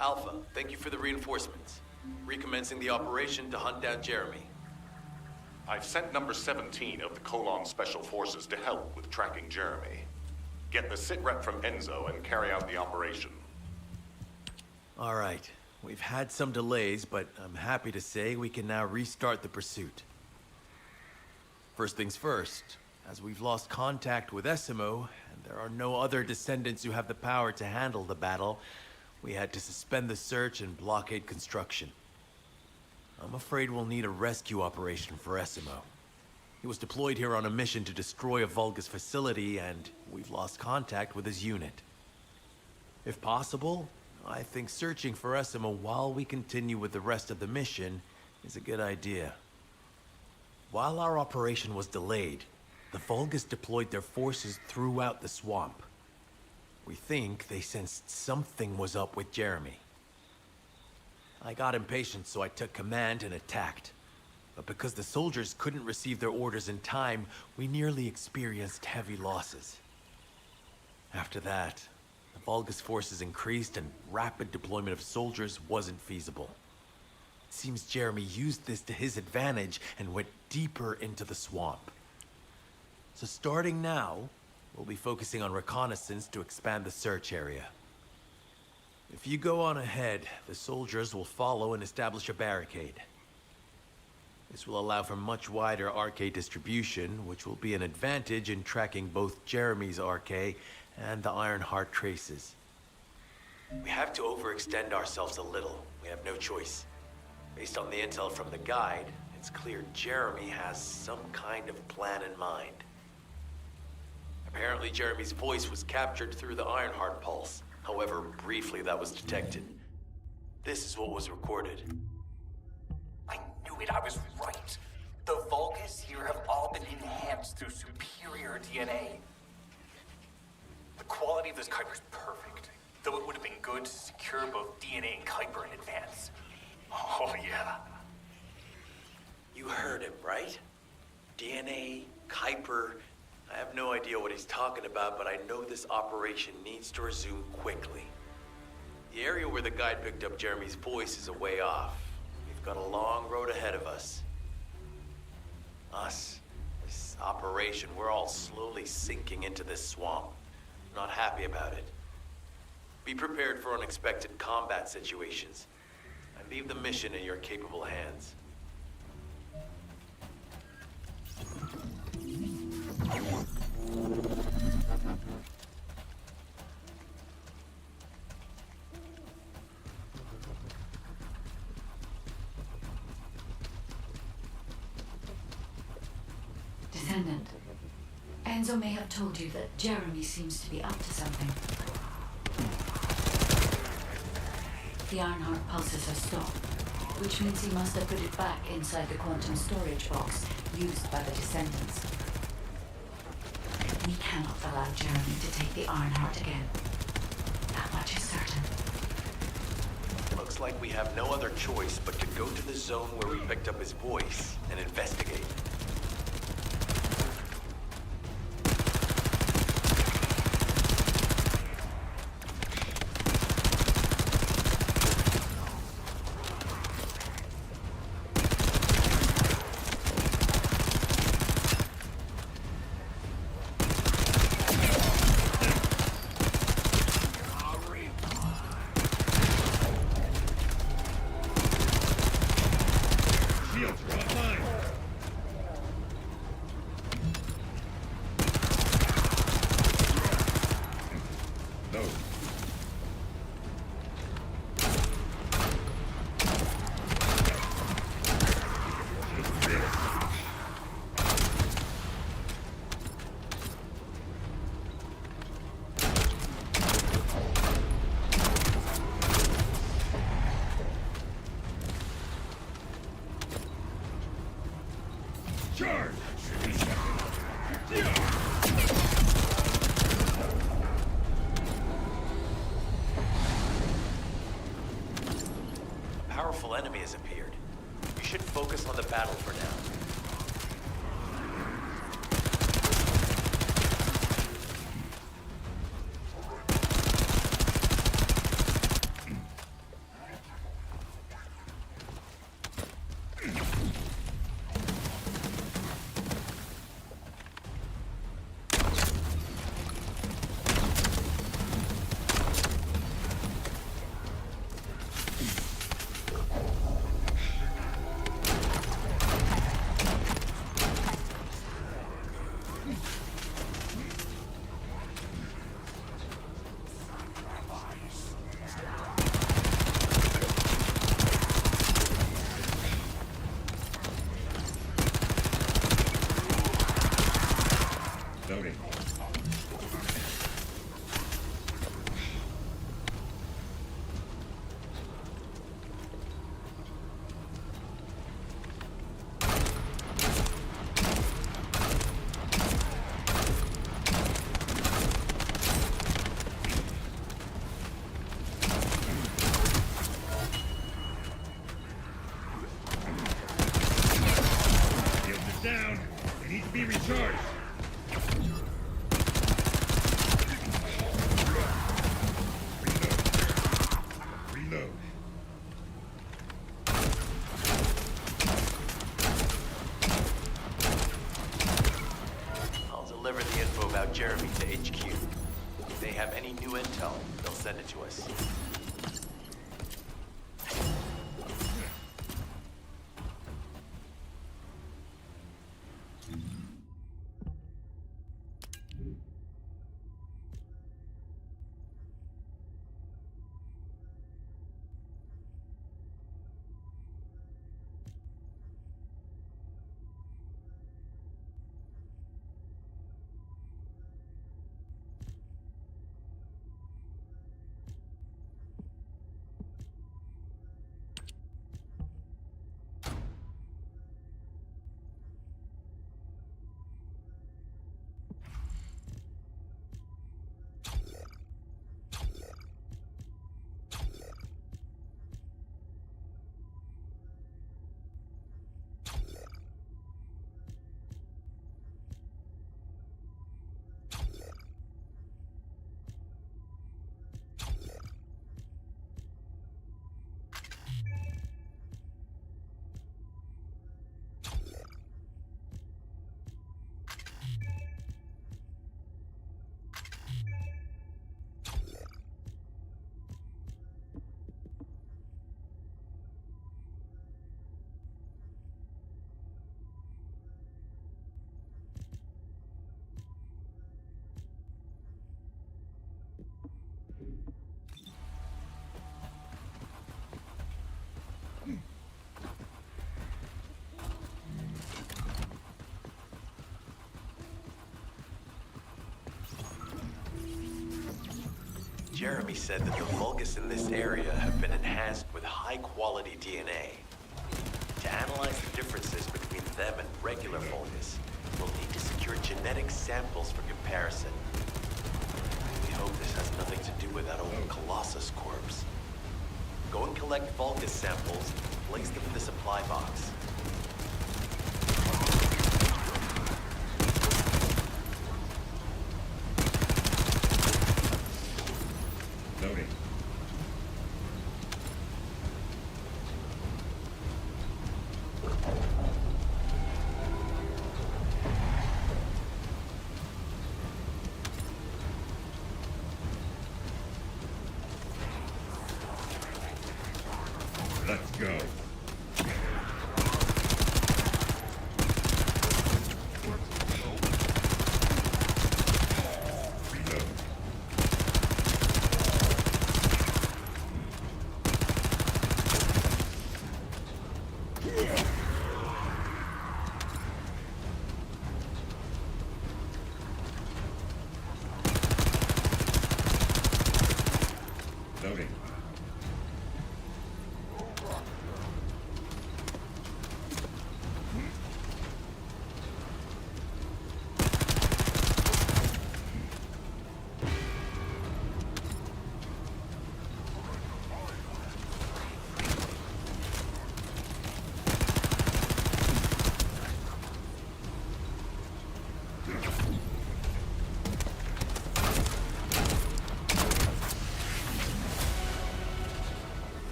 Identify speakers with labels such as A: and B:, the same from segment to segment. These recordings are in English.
A: Alpha, thank you for the reinforcements. Recommencing the operation to hunt down Jeremy.
B: I've sent number 17 of the Colon Special Forces to help with tracking Jeremy. Get the sitrep from Enzo and carry out the operation.
A: All right. We've had some delays, but I'm happy to say we can now restart the pursuit. First things first, as we've lost contact with Essimo, and there are no other descendants who have the power to handle the battle, we had to suspend the search and blockade construction. I'm afraid we'll need a rescue operation for Essimo. He was deployed here on a mission to destroy a Vulgus facility, and we've lost contact with his unit. If possible, I think searching for Essimo while we continue with the rest of the mission is a good idea. While our operation was delayed, the Vulgus deployed their forces throughout the swamp. We think they sensed something was up with Jeremy. I got impatient, so I took command and attacked. But because the soldiers couldn't receive their orders in time, we nearly experienced heavy losses. After that, the Vulgus forces increased and rapid deployment of soldiers wasn't feasible. It seems Jeremy used this to his advantage and went deeper into the swamp. So starting now, we'll be focusing on reconnaissance to expand the search area. If you go on ahead, the soldiers will follow and establish a barricade. This will allow for much wider RK distribution, which will be an advantage in tracking both Jeremy's RK and the Ironheart traces. We have to overextend ourselves a little. We have no choice. Based on the intel from the guide, it's clear Jeremy has some kind of plan in mind. Apparently, Jeremy's voice was captured through the Ironheart pulse. However, briefly that was detected. This is what was recorded.
C: I knew it, I was right. The Vulgus here have all been enhanced through superior DNA. The quality of this Kuiper is perfect, though it would have been good to secure both DNA and Kuiper in advance. Oh yeah.
A: You heard him, right? DNA, Kuiper. I have no idea what he's talking about, but I know this operation needs to resume quickly. The area where the guide picked up Jeremy's voice is a way off. We've got a long road ahead of us. This operation, we're all slowly sinking into this swamp. Not happy about it. Be prepared for unexpected combat situations. I leave the mission in your capable hands.
D: Descendant, Enzo may have told you that Jeremy seems to be up to something. The Ironheart pulses have stopped, which means he must have put it back inside the quantum storage box used by the Descendants. We cannot allow Jeremy to take the Ironheart again. That much is certain.
A: Looks like we have no other choice but to go to the zone where we picked up his voice and investigate. focus on the battle for now.
E: Loading. Shields are down. They need to be recharged. Reload.
A: I'll deliver the info about Jeremy to HQ. If they have any new intel, they'll send it to us. Jeremy said that the Vulgus in this area have been enhanced with high-quality DNA. To analyze the differences between them and regular Vulgus, we'll need to secure genetic samples for comparison. We hope this has nothing to do with that old Colossus corpse. Go and collect Vulgus samples and place them in the supply box.
E: Loading. Let's go.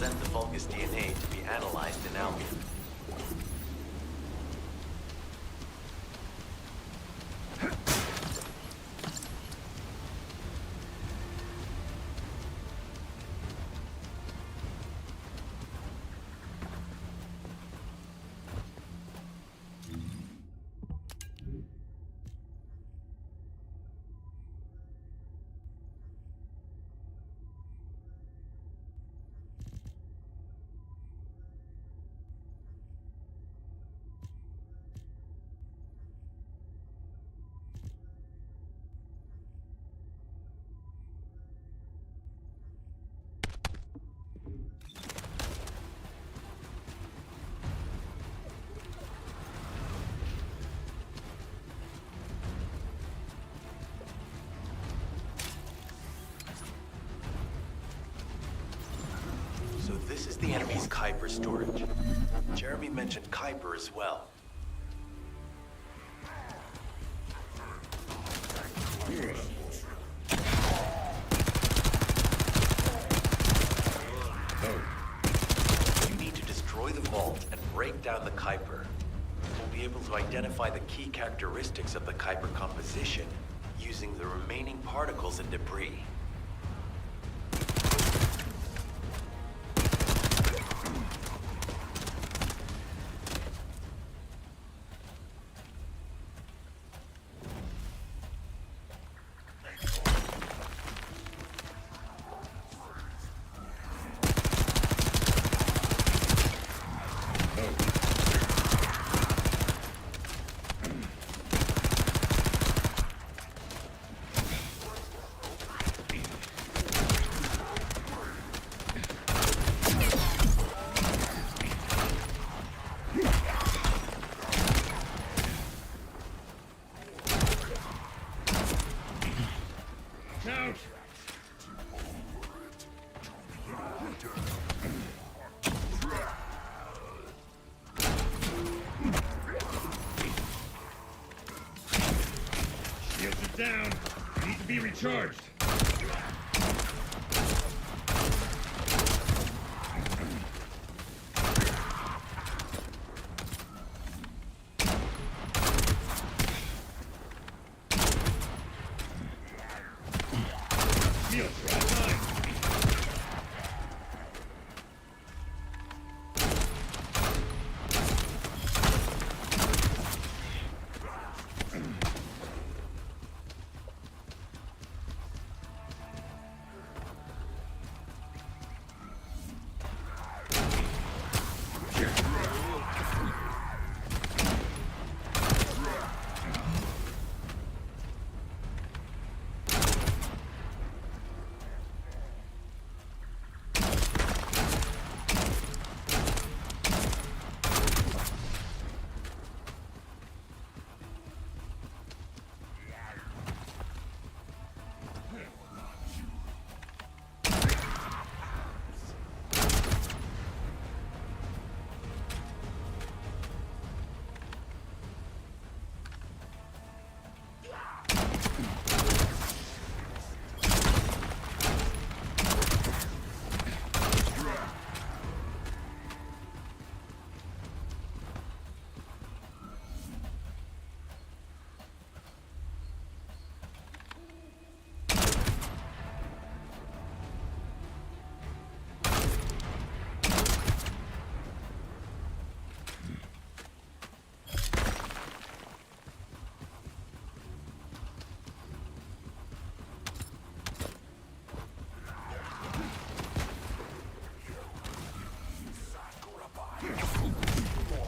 A: send the Vulgus DNA to be analyzed in Albion. So this is the enemy's Kuiper storage. Jeremy mentioned Kuiper as well. You need to destroy the vault and break down the Kuiper. We'll be able to identify the key characteristics of the Kuiper composition using the remaining particles and debris.
E: Out! Shields are down. They need to be recharged. Shields are online.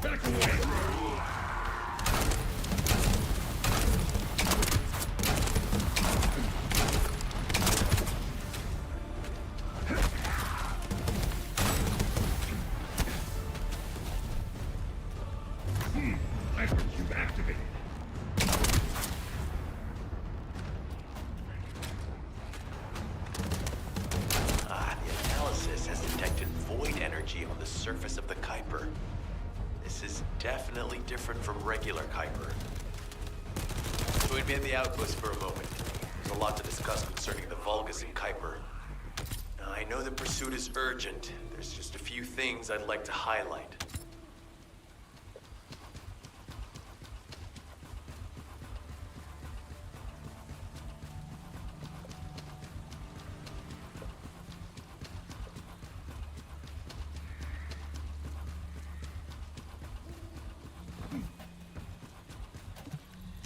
E: Back away! Hypercube activated.
A: The analysis has detected void energy on the surface of the Kuiper. This is definitely different from regular Kuiper. Join me at the outpost for a moment. There's a lot to discuss concerning the Vulgus and Kuiper. Now, I know the pursuit is urgent. There's there's just a few things I'd like to highlight.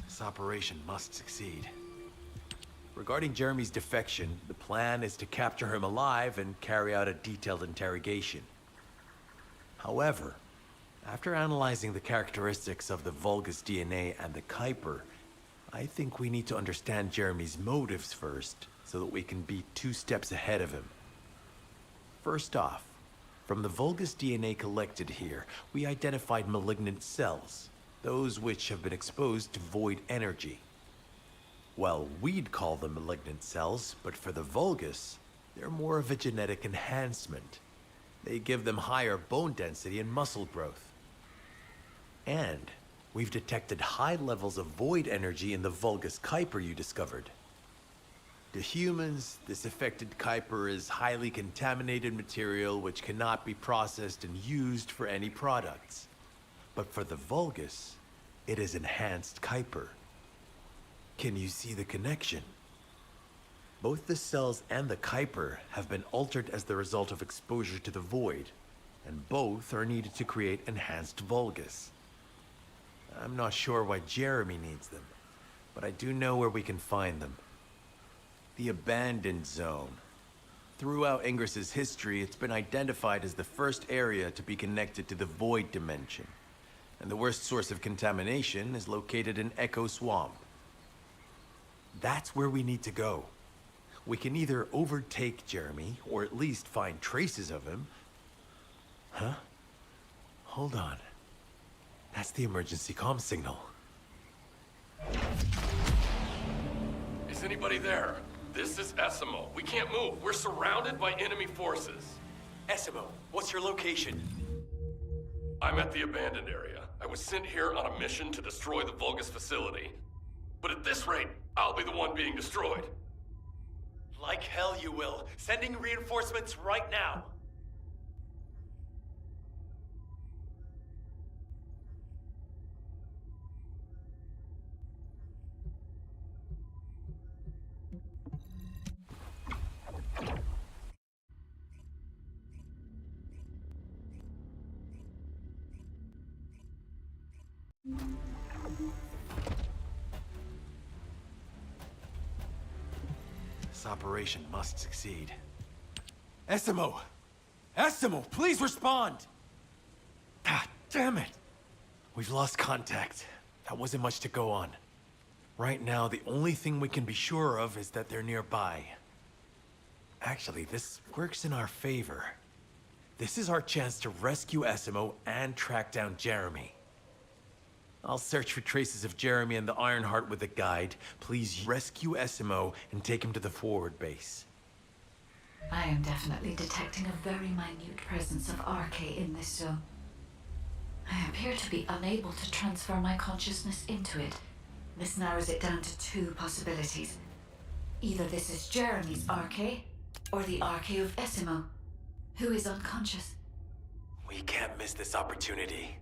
A: This operation must succeed. Regarding Jeremy's defection, the plan is to capture him alive and carry out a detailed interrogation. However, after analyzing the characteristics of the Vulgus DNA and the Kuiper, I think we need to understand Jeremy's motives first, so that we can be 2 steps ahead of him. First off, from the Vulgus DNA collected here, we identified malignant cells, those which have been exposed to void energy. Well, we'd call them malignant cells, but for the Vulgus, they're more of a genetic enhancement. They give them higher bone density and muscle growth. And we've detected high levels of void energy in the Vulgus Kuiper you discovered. To humans, this affected Kuiper is highly contaminated material which cannot be processed and used for any products. But for the Vulgus, it is enhanced Kuiper. Can you see the connection? Both the cells and the Kuiper have been altered as the result of exposure to the void, and both are needed to create enhanced Vulgus. I'm not sure why Jeremy needs them, but I do know where we can find them. The Abandoned Zone. Throughout Ingris's history, it's been identified as the first area to be connected to the Void Dimension, and the worst source of contamination is located in Echo Swamp. That's where we need to go. We can either overtake Jeremy, or at least find traces of him. Huh? Hold on. That's the emergency comm signal.
F: Is anybody there? This is Essimo. We can't move. We're surrounded by enemy forces.
A: Essimo, what's your location?
F: I'm at the abandoned area. I was sent here on a mission to destroy the Vulgus facility. But at this rate, I'll be the one being destroyed.
A: Like hell you will. Sending reinforcements right now. This operation must succeed. Essimo! Essimo, please respond! Ah, damn it! We've lost contact. That wasn't much to go on. Right now, the only thing we can be sure of is that they're nearby. Actually, this works in our favor. This is our chance to rescue Essimo and track down Jeremy. I'll search for traces of Jeremy and the Ironheart with a guide. Please rescue Essimo and take him to the forward base.
D: I am definitely detecting a very minute presence of RK in this zone. I appear to be unable to transfer my consciousness into it. This narrows it down to 2 possibilities. Either this is Jeremy's RK, or the RK of Essimo, who is unconscious.
A: We can't miss this opportunity.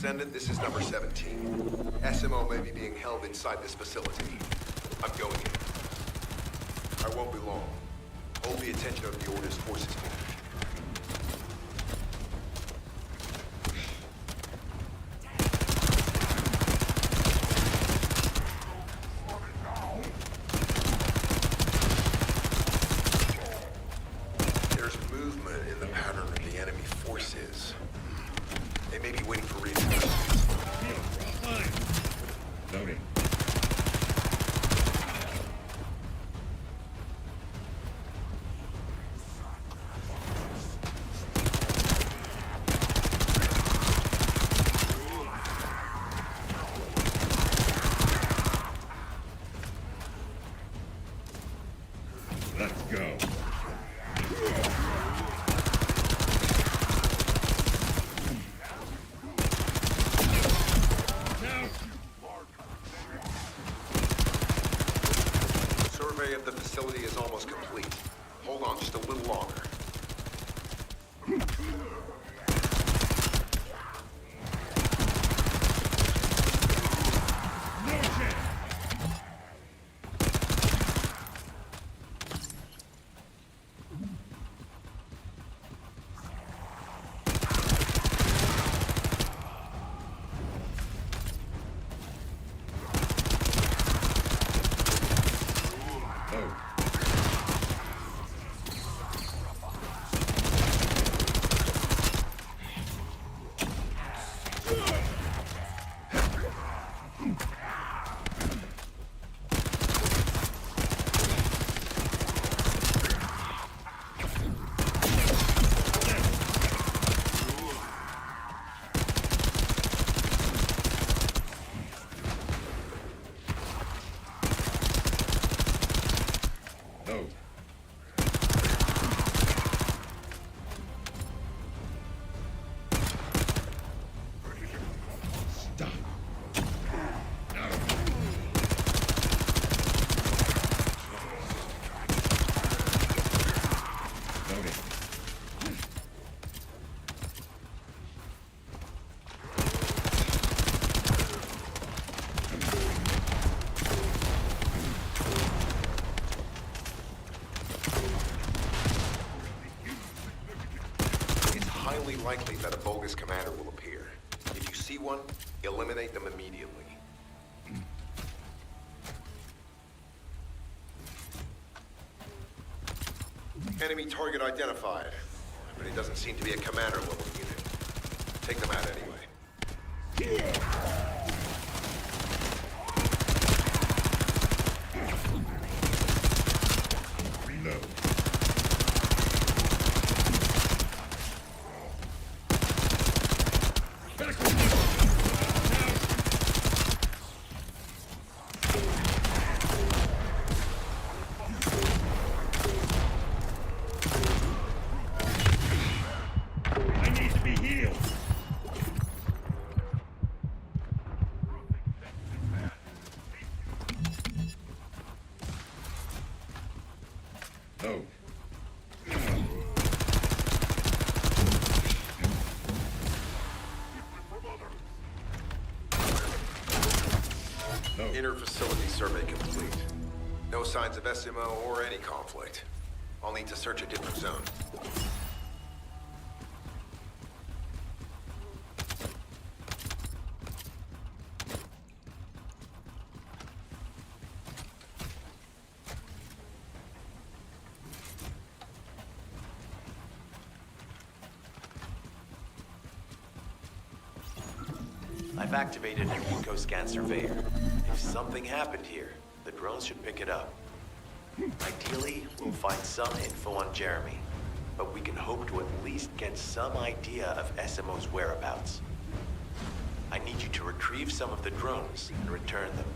G: Descendant, this is number 17. SMO may be being held inside this facility. I'm going in. I won't be long. Hold the attention of the Order's forces here. There's movement in the pattern of the enemy forces. They may be waiting for reinforcements.
E: Fine. Loading. Let's go. Now.
G: Survey of the facility is almost complete. Hold on just a little longer.
E: No chance. Oh. Oh. Stop. No. Loading.
G: It's highly likely that a bogus commander will appear. If you see one, eliminate them immediately. Enemy target identified, but it doesn't seem to be a commander level unit. Take them out anyway.
E: Reload. Back with you. I need to be healed. Oh. No.
G: Inner facility survey complete. No signs of SMO or any conflict. I'll need to search a different zone.
A: I've activated an eco-scan surveyor. If something happened here, the drones should pick it up. Ideally, we'll find some info on Jeremy, but we can hope to at least get some idea of SMO's whereabouts. I need you to retrieve some of the drones and return them.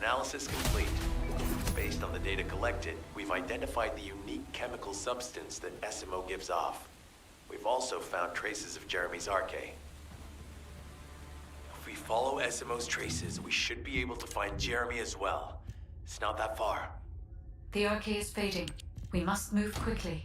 A: Analysis complete. Based on the data collected, we've identified the unique chemical substance that SMO gives off. We've also found traces of Jeremy's RK. If we follow SMO's traces, we should be able to find Jeremy as well. It's not that far.
D: The RK is fading. We must move quickly.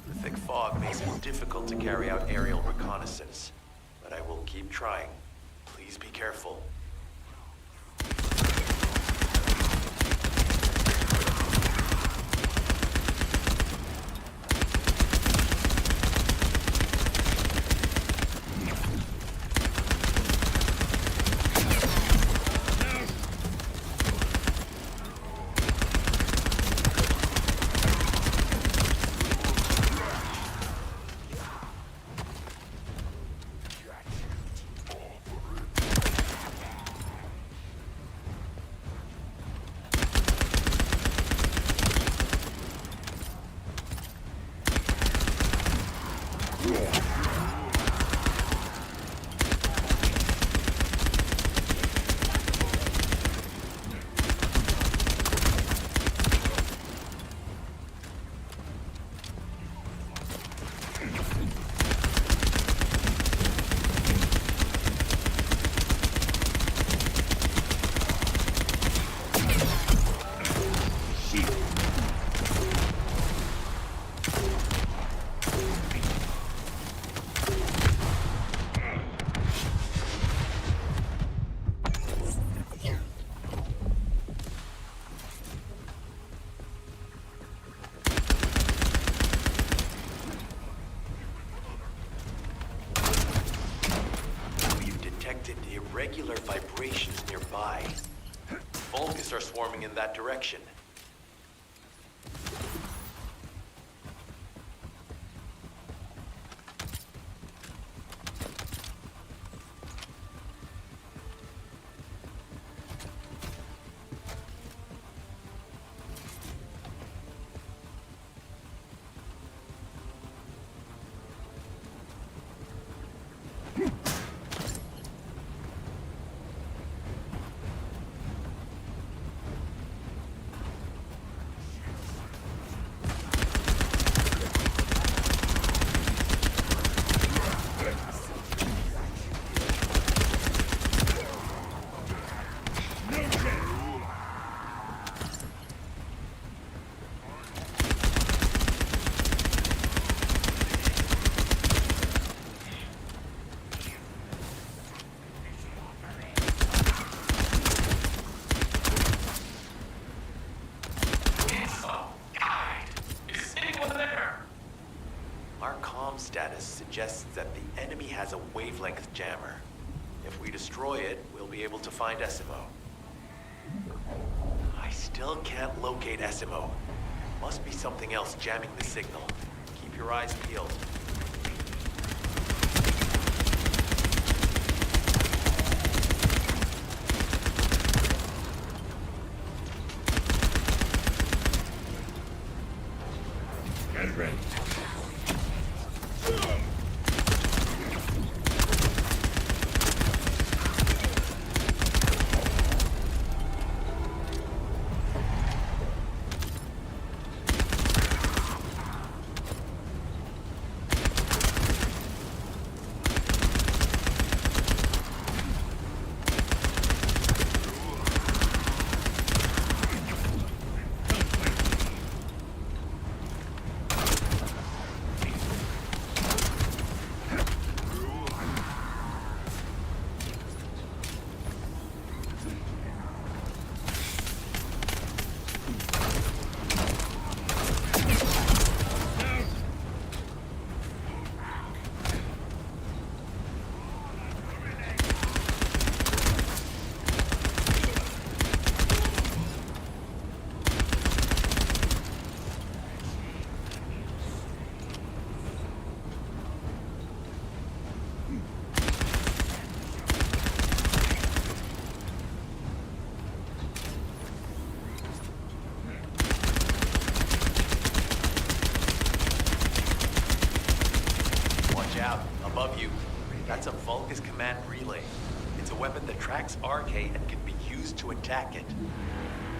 A: The thick fog makes it difficult to carry out aerial reconnaissance, but I will keep trying. Please be careful. Irregular vibrations nearby. Vulgus are swarming in that direction. Status suggests that the enemy has a wavelength jammer. If we destroy it, we'll be able to find SMO. I still can't locate SMO. Must be something else jamming the signal. Keep your eyes peeled. That's a Vulgus command relay. It's a weapon that tracks RK and can be used to attack it.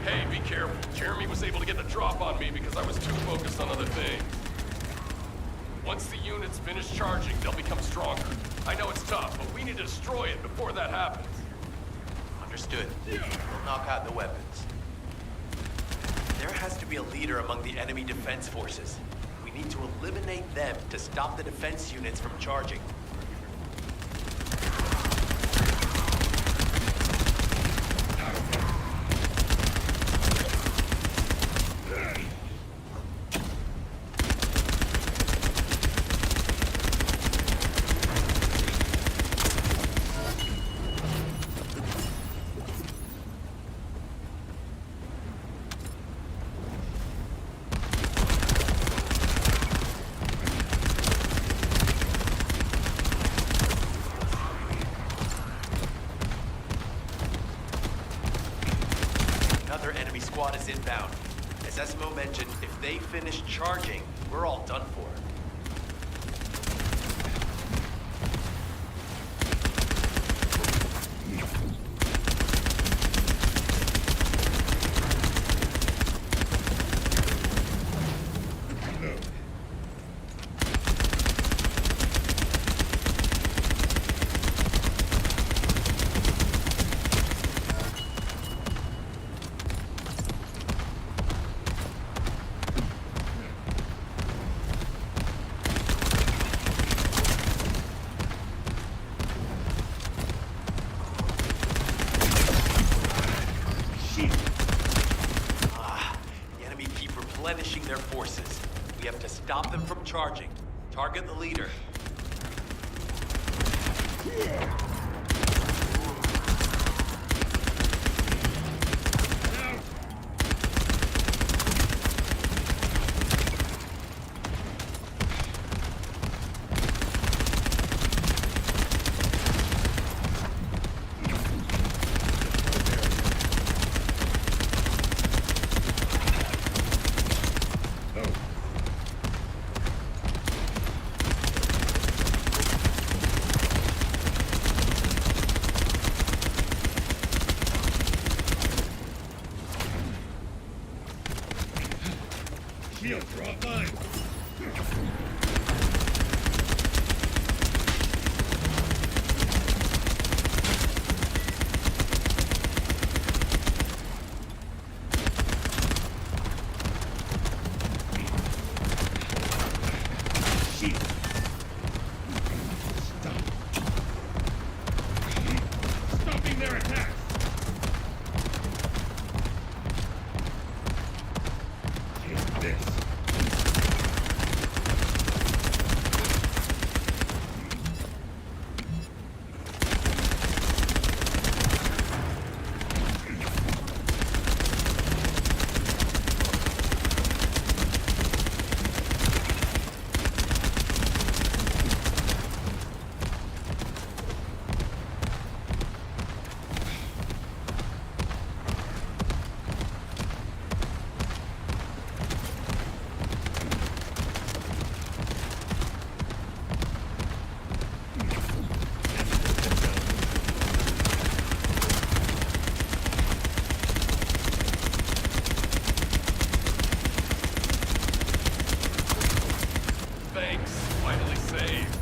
F: Hey, be careful. Jeremy was able to get the drop on me because I was too focused on other things. Once the units finish charging, they'll become stronger. I know it's tough, but we need to destroy it before that happens.
A: Understood. We'll knock out the weapons. There has to be a leader among the enemy defense forces. We need to eliminate them to stop the defense units from charging. Another enemy squad is inbound. As Esmo mentioned, if they finish charging, we're all done for.
E: Reload.
A: The enemy keep replenishing their forces. We have to stop them from charging. Target the leader.
E: No. Shield drop mine. Shield. Stop. Stopping their attacks. Take this.
F: Thanks. Finally saved.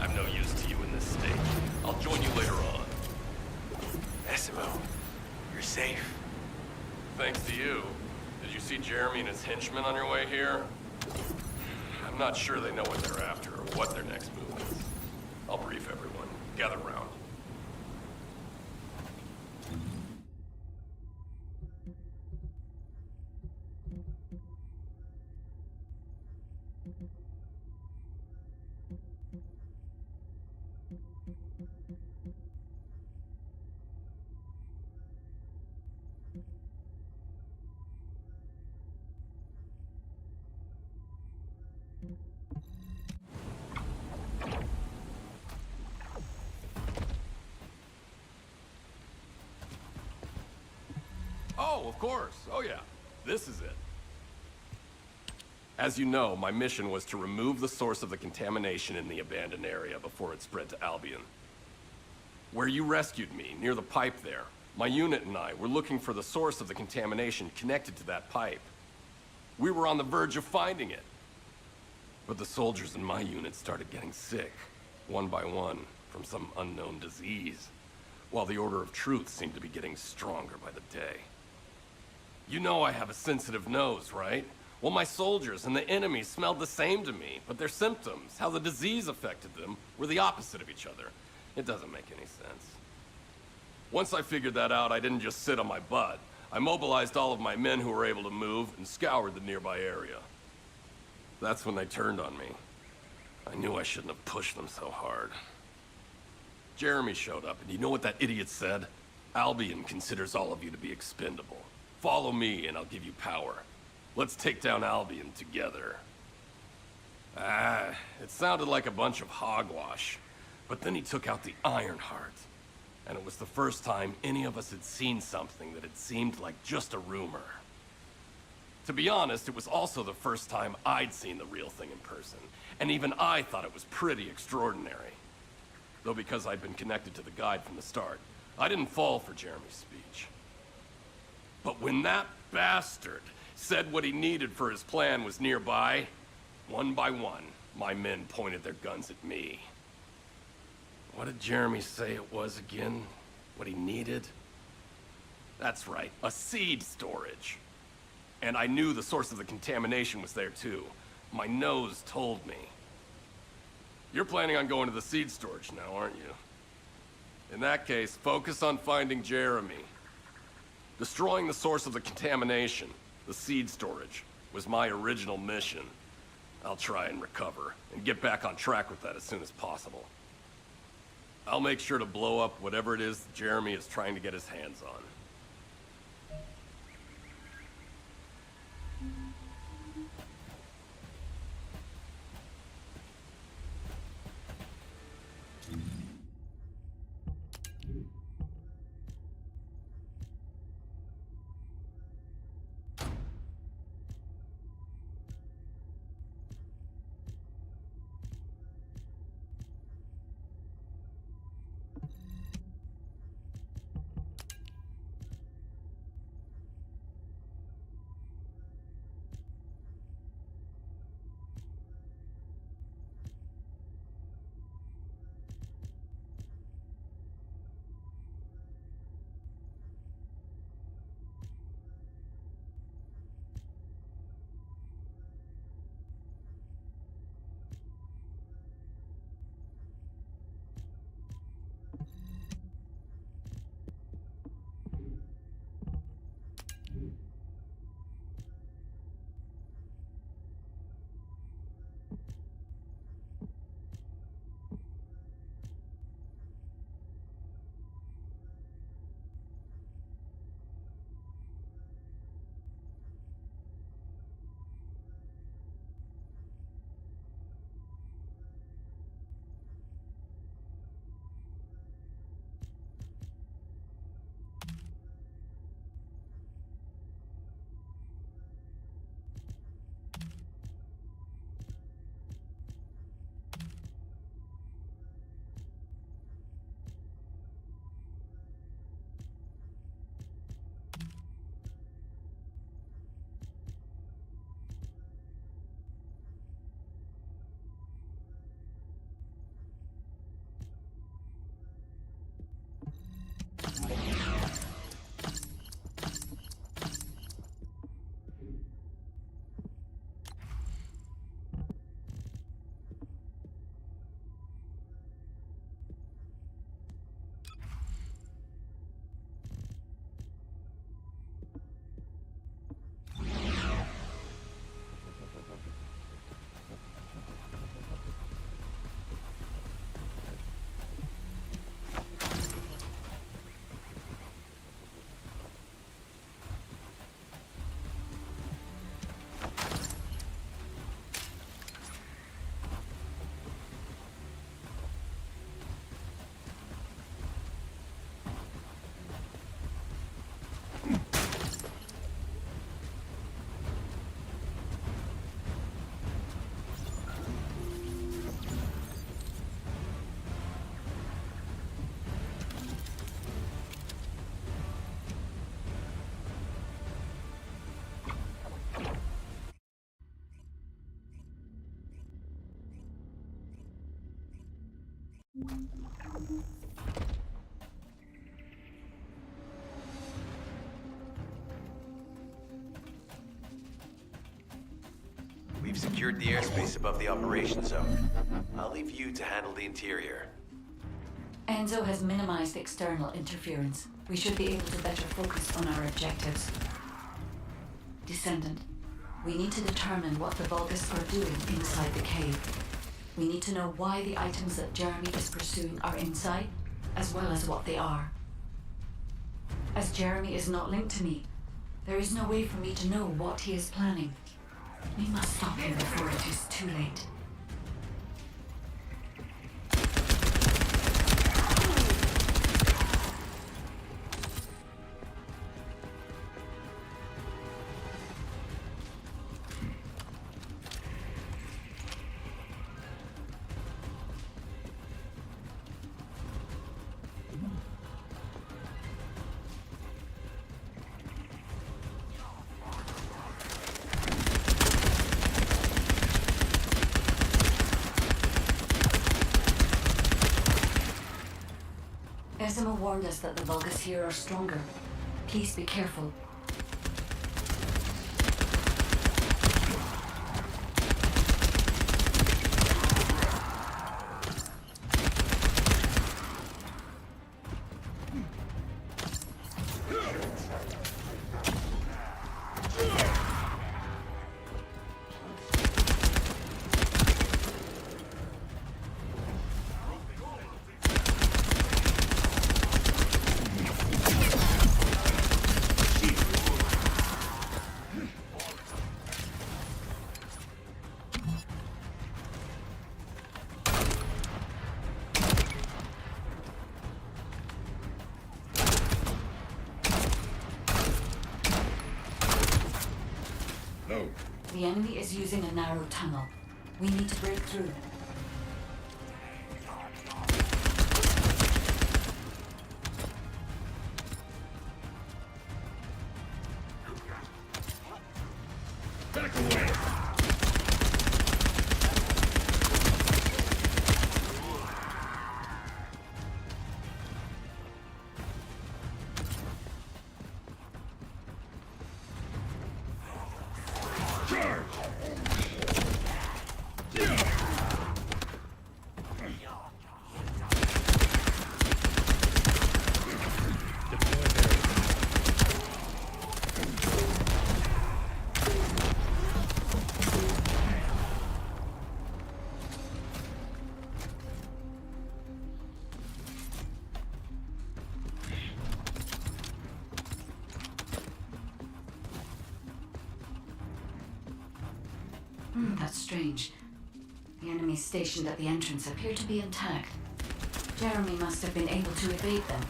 F: I'm no use to you in this state. I'll join you later on.
A: Esmo, you're safe.
F: Thanks to you. Did you see Jeremy and his henchmen on your way here? I'm not sure they know what they're after or what their next move is. I'll brief everyone. Gather round. Oh, of course. Oh, yeah. This is it. As you know, my mission was to remove the source of the contamination in the abandoned area before it spread to Albion. Where you rescued me, near the pipe there, my unit and I were looking for the source of the contamination connected to that pipe. We were on the verge of finding it. But the soldiers in my unit started getting sick, one by one, from some unknown disease, while the Order of Truth seemed to be getting stronger by the day. You know I have a sensitive nose, right? Well, my soldiers and the enemy smelled the same to me, but their symptoms, how the disease affected them, were the opposite of each other. It doesn't make any sense. Once I figured that out, I didn't just sit on my butt. I mobilized all of my men who were able to move and scoured the nearby area. That's when they turned on me. I knew I shouldn't have pushed them so hard. Jeremy showed up, and you know what that idiot said? Albion considers all of you to be expendable. Follow me, and I'll give you power. Let's take down Albion together. It sounded like a bunch of hogwash. But then he took out the Ironheart. And it was the first time any of us had seen something that had seemed like just a rumor. To be honest, it was also the first time I'd seen the real thing in person. And even I thought it was pretty extraordinary. Though because I'd been connected to the guide from the start, I didn't fall for Jeremy's speech. But when that bastard said what he needed for his plan was nearby, one by one, my men pointed their guns at me. What did Jeremy say it was again? What he needed? That's right, a seed storage. And I knew the source of the contamination was there too. My nose told me. You're planning on going to the seed storage now, aren't you? In that case, focus on finding Jeremy. Destroying the source of the contamination, the seed storage, was my original mission. I'll try and recover, and get back on track with that as soon as possible. I'll make sure to blow up whatever it is Jeremy is trying to get his hands on.
A: We've secured the airspace above the operation zone. I'll leave you to handle the interior.
D: Enzo has minimized external interference. We should be able to better focus on our objectives. Descendant, we need to determine what the Vulgus are doing inside the cave. We need to know why the items that Jeremy is pursuing are inside, as well as what they are. As Jeremy is not linked to me, there is no way for me to know what he is planning. We must stop him before it is too late. Ezima warned us that the Vulgus here are stronger. Please be careful.
E: No.
D: The enemy is using a narrow tunnel. We need to break through.
E: Back away! Charge!
D: That's strange. The enemies stationed at the entrance appear to be intact. Jeremy must have been able to evade them.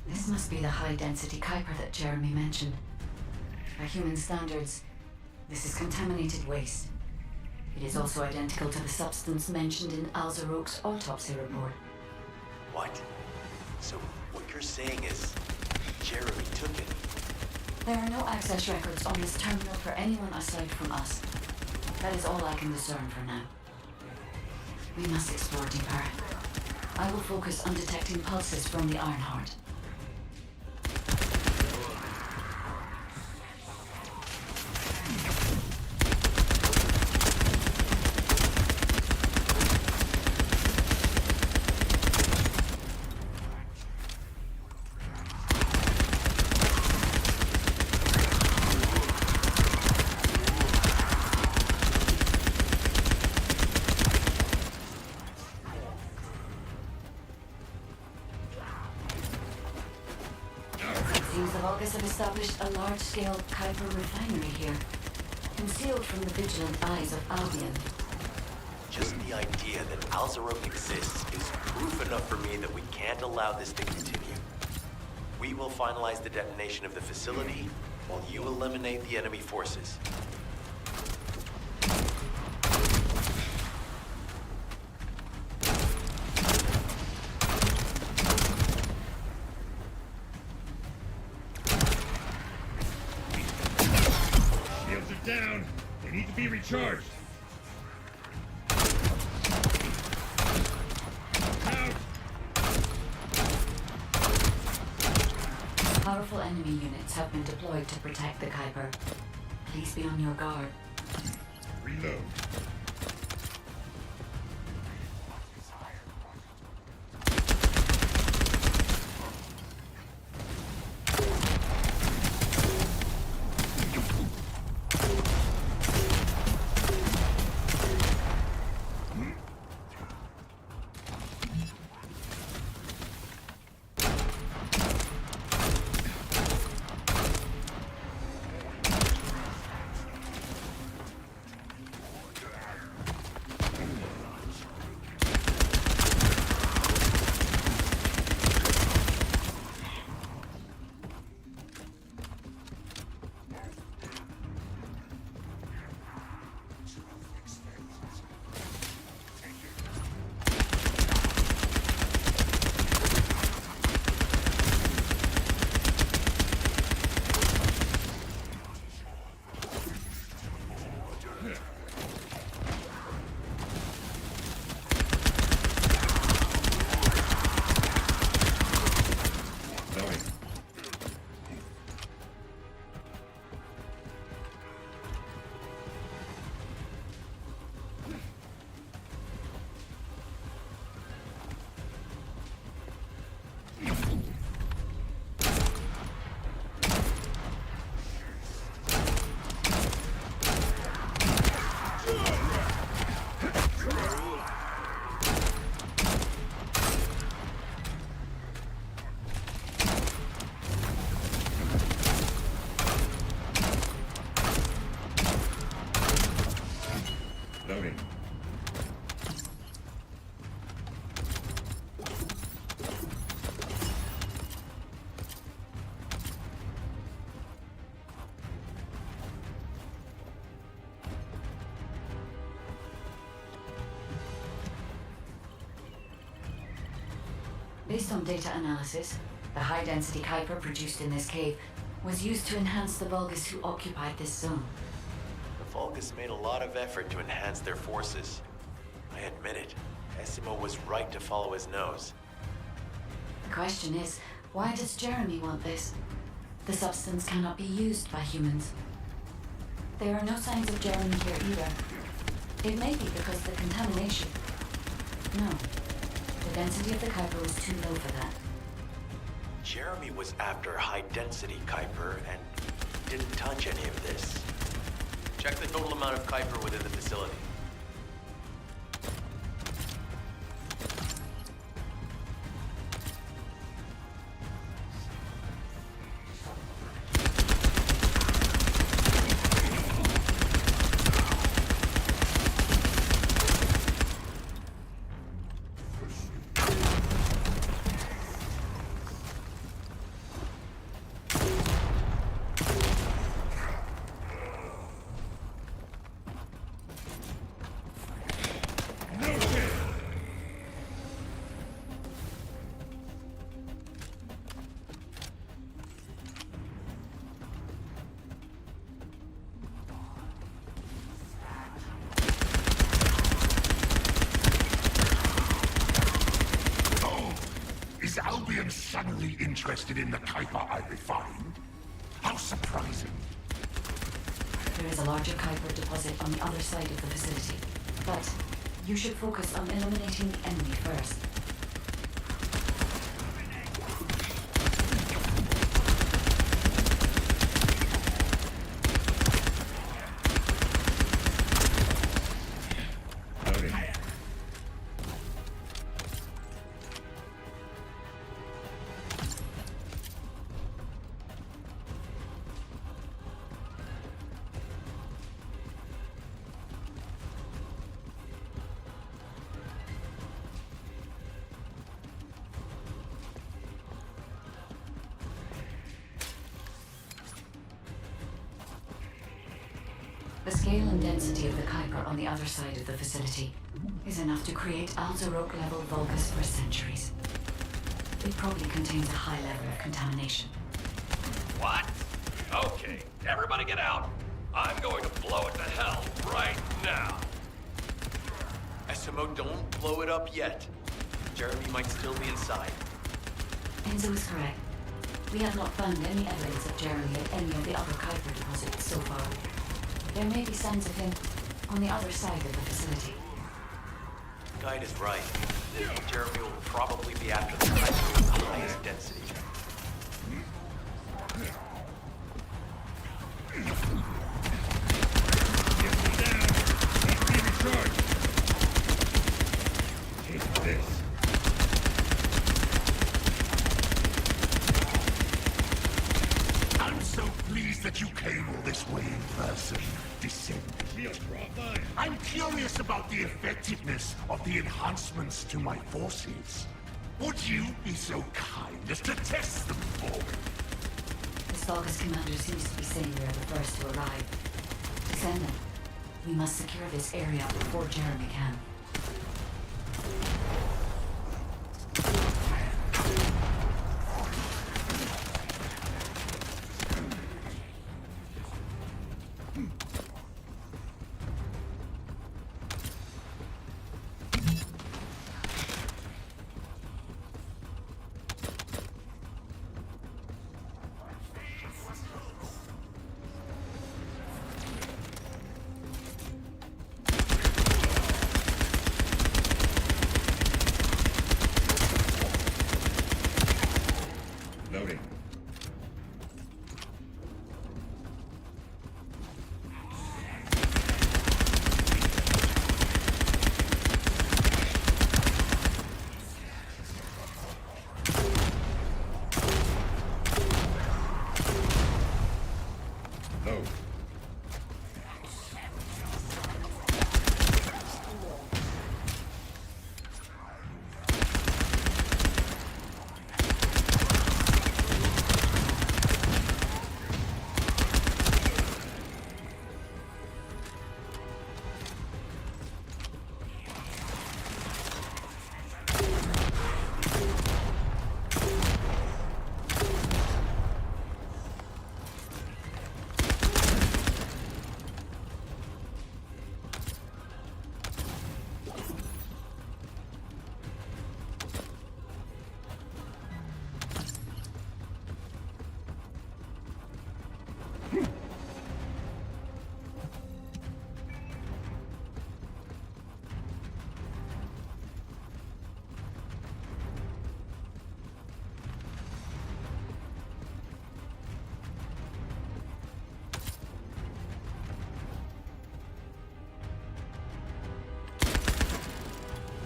D: This must be the high-density Kuiper that Jeremy mentioned. By human standards, this is contaminated waste. It is also identical to the substance mentioned in Alzaroke's autopsy report.
A: What? So what you're saying is Jeremy took it?
D: There are no access records on this terminal for anyone aside from us. That is all I can discern for now. We must explore deeper. I will focus on detecting pulses from the Ironheart. Seems the Vulgus have established a large-scale Kuiper refinery here, concealed from the vigilant eyes of Albion.
A: Just the idea that Alzaroke exists is proof enough for me that we can't allow this to continue. We will finalize the detonation of the facility while you eliminate the enemy forces.
E: be recharged. Out.
D: Powerful enemy units have been deployed to protect the Kuiper. Please be on your guard.
E: Reload. Loading.
D: Based on data analysis, the high-density Kuiper produced in this cave was used to enhance the Vulgus who occupied this zone.
A: The Vulgus made a lot of effort to enhance their forces. I admit it. Essimo was right to follow his nose.
D: The question is, why does Jeremy want this? The substance cannot be used by humans. There are no signs of Jeremy here either. It may be because the contamination... No. The density of the Kuiper was too low for that.
A: Jeremy was after high-density Kuiper and didn't touch any of this. Check the total amount of Kuiper within the facility.
E: Is Albion suddenly interested in the Kuiper I refined? How surprising.
D: There is a larger Kuiper deposit on the other side of the facility. But you should focus on eliminating the enemy first. The scale and density of the Kuiper on the other side of the facility is enough to create Alzarok-level Vulgus for centuries. It probably contains a high level of contamination.
F: What? Okay, everybody get out. I'm going to blow it to hell right now.
A: SMO, don't blow it up yet. Jeremy might still be inside.
D: Enzo is correct. We have not found any evidence of Jeremy at any of the other Kuiper deposits so far. There may be signs of him on the other side of the facility.
A: Guide is right. Jeremy will probably be after the Kuiper with the highest density.
E: I'm so pleased that you came all this way in person, Descendant. I'm curious about the effectiveness of the enhancements to my forces. Would you be so kind as to test them for me?
D: The Stalker's commander seems to be saying we are the first to arrive. Descendant, we must secure this area before Jeremy can.
E: Loading. Load.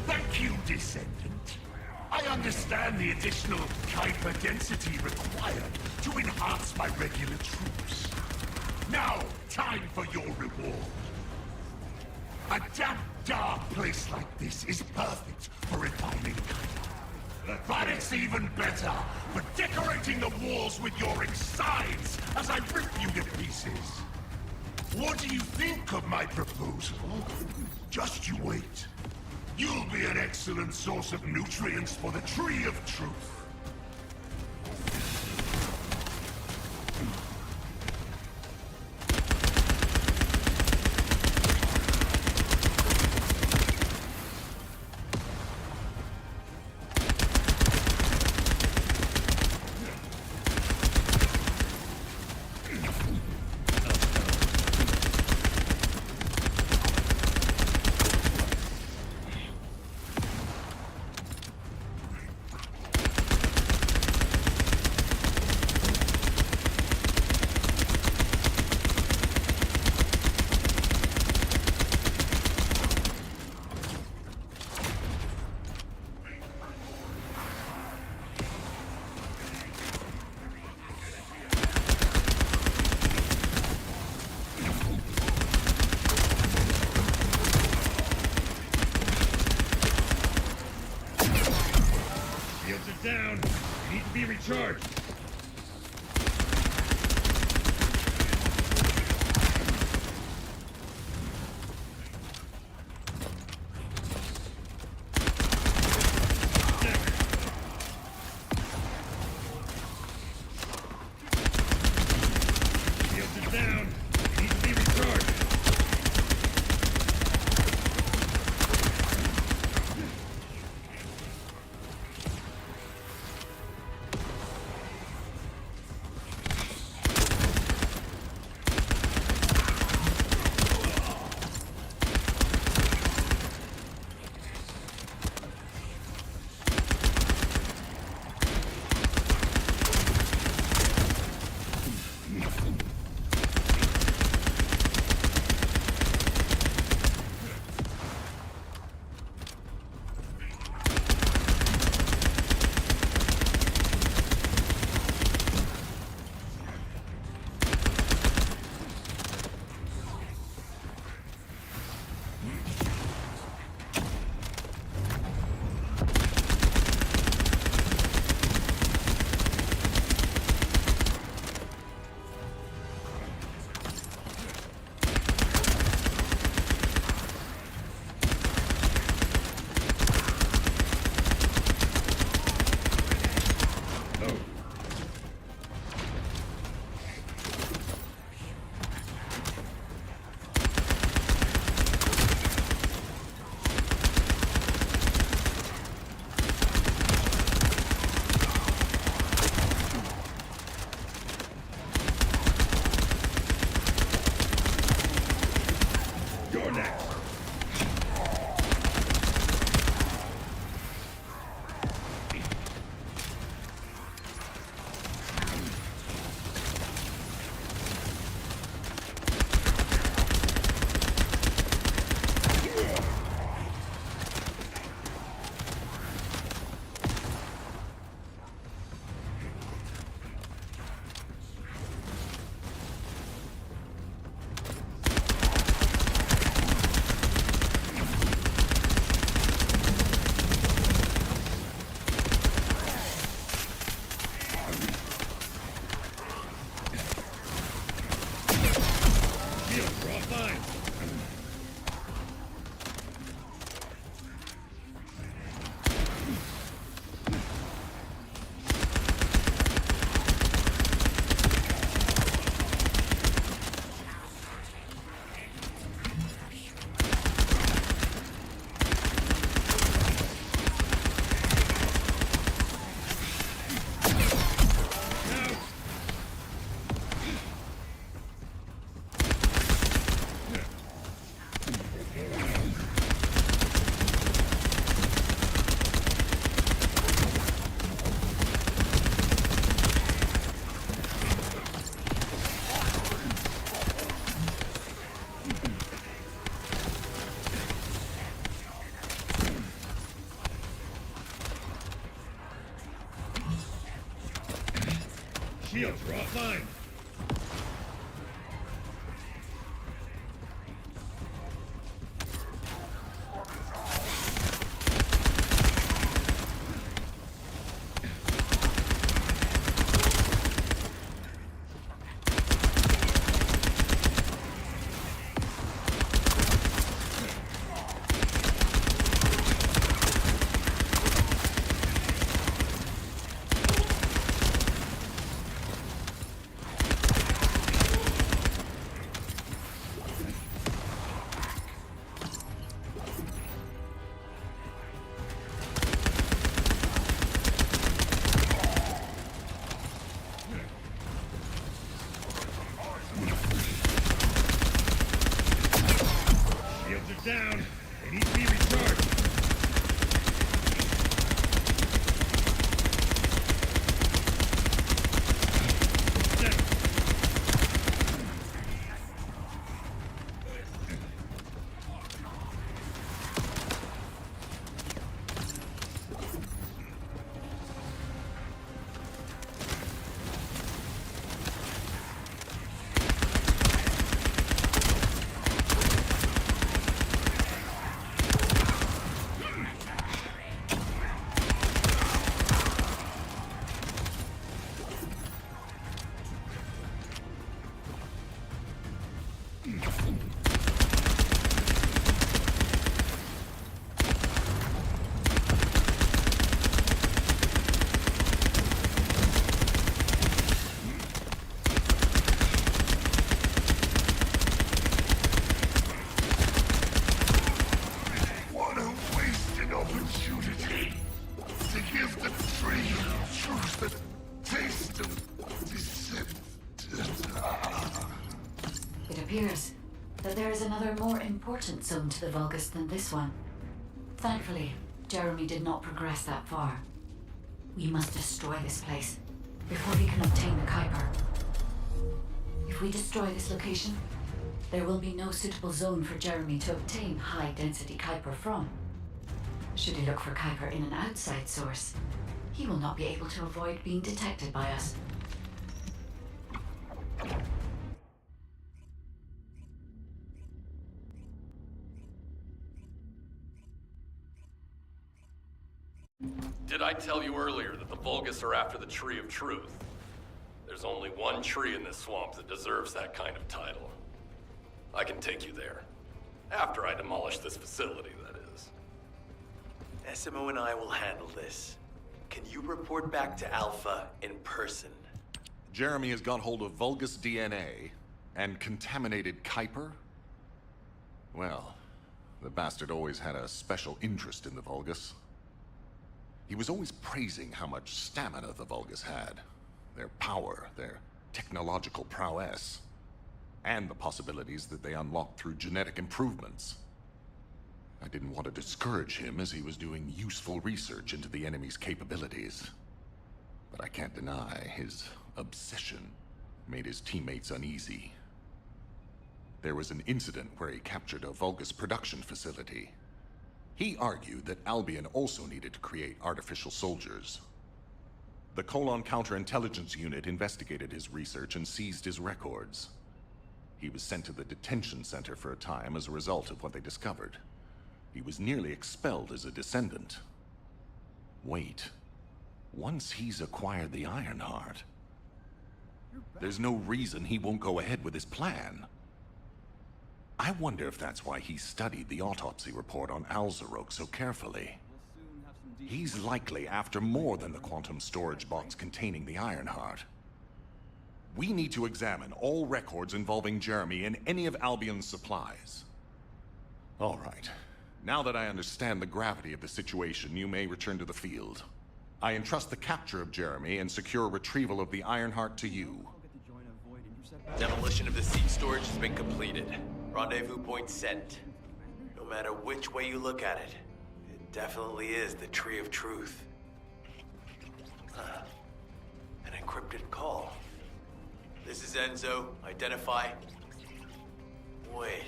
E: Thank you, Descendant. I understand the additional Kuiper density required to enhance my regular troops. Now, time for your reward. A damp, dark place like this is perfect for refining Kuiper. But it's even better for decorating the walls with your insides as I rip you to pieces. What do you think of my proposal? Just you wait. You'll be an excellent source of nutrients for the Tree of Truth.
H: Down. You need to be recharged. Shields are down. You need to be recharged. Shields are offline. Down. They need to be recharged.
D: It appears that there is another more important zone to the Vulgus than this one. Thankfully, Jeremy did not progress that far. We must destroy this place before he can obtain the Kuiper. If we destroy this location, there will be no suitable zone for Jeremy to obtain high-density Kuiper from. Should he look for Kuiper in an outside source, he will not be able to avoid being detected by us.
F: Did I tell you earlier that the Vulgus are after the Tree of Truth? There's only one tree in this swamp that deserves that kind of title. I can take you there. After I demolish this facility, that is.
A: SMO and I will handle this. Can you report back to Alpha in person?
B: Jeremy has got hold of Vulgus DNA and contaminated Kuiper? Well, the bastard always had a special interest in the Vulgus. He was always praising how much stamina the Vulgus had, their power, their technological prowess, and the possibilities that they unlocked through genetic improvements. I didn't want to discourage him as he was doing useful research into the enemy's capabilities. But I can't deny his obsession made his teammates uneasy. There was an incident where he captured a Vulgus production facility. He argued that Albion also needed to create artificial soldiers. The Colon Counterintelligence Unit investigated his research and seized his records. He was sent to the detention center for a time as a result of what they discovered. He was nearly expelled as a descendant. Wait. Once he's acquired the Ironheart, there's no reason he won't go ahead with his plan. I wonder if that's why he studied the autopsy report on Alzarok so carefully. He's likely after more than the quantum storage box containing the Ironheart. We need to examine all records involving Jeremy and any of Albion's supplies. All right. Now that I understand the gravity of the situation, you may return to the field. I entrust the capture of Jeremy and secure retrieval of the Ironheart to you.
A: Demolition of the seed storage has been completed. Rendezvous point sent. No matter which way you look at it, it definitely is the Tree of Truth. An encrypted call. This is Enzo. Identify. Wait.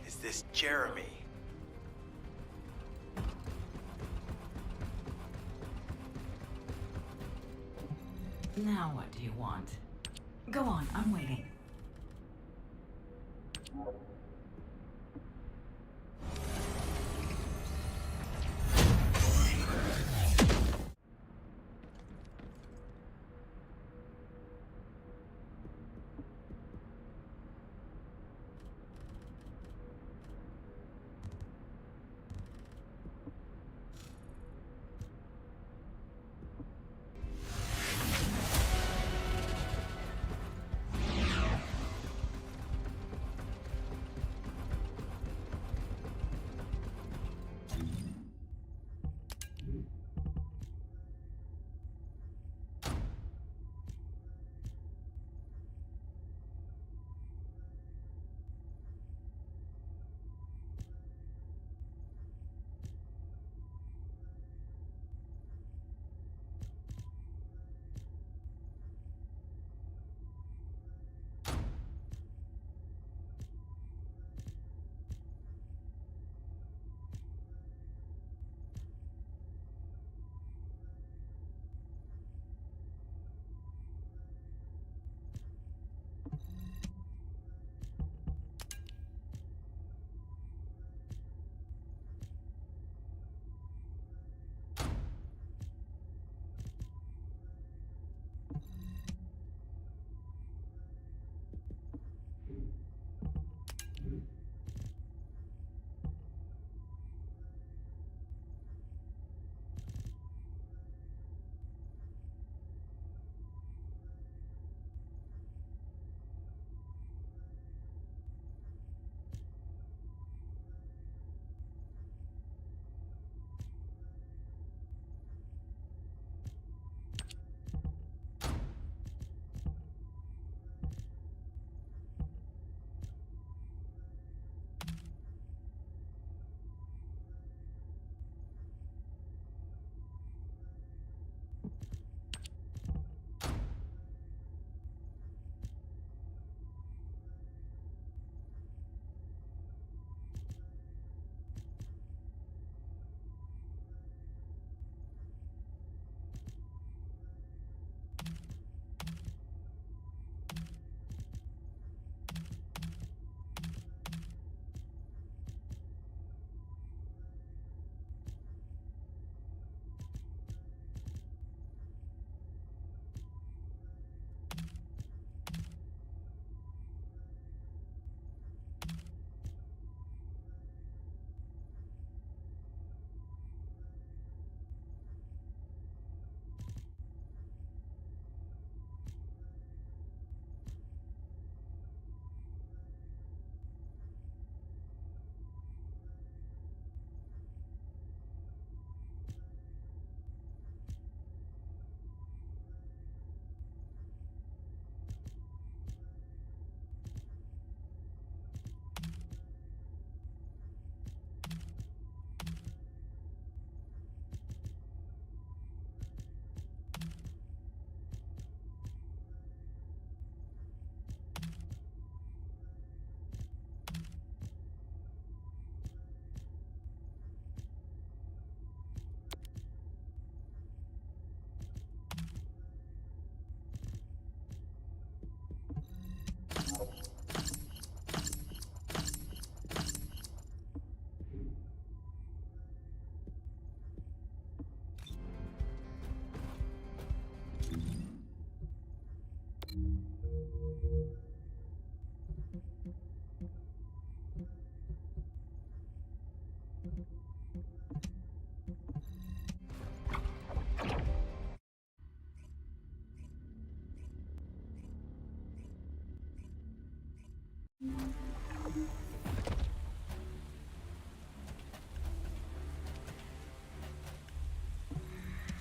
A: Is this Jeremy?
D: Now what do you want? Go on, I'm waiting.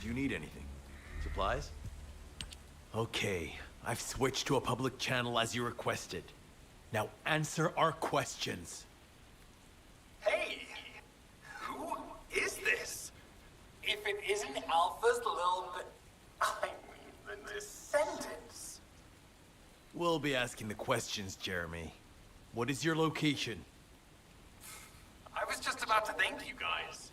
A: Do you need anything? Supplies? Okay, I've switched to a public channel as you requested. Now answer our questions.
C: Hey! Who is this? If it isn't Alpha's little bit... I mean, the Descendants.
A: We'll be asking the questions, Jeremy. What is your location?
C: I was just about to thank you guys.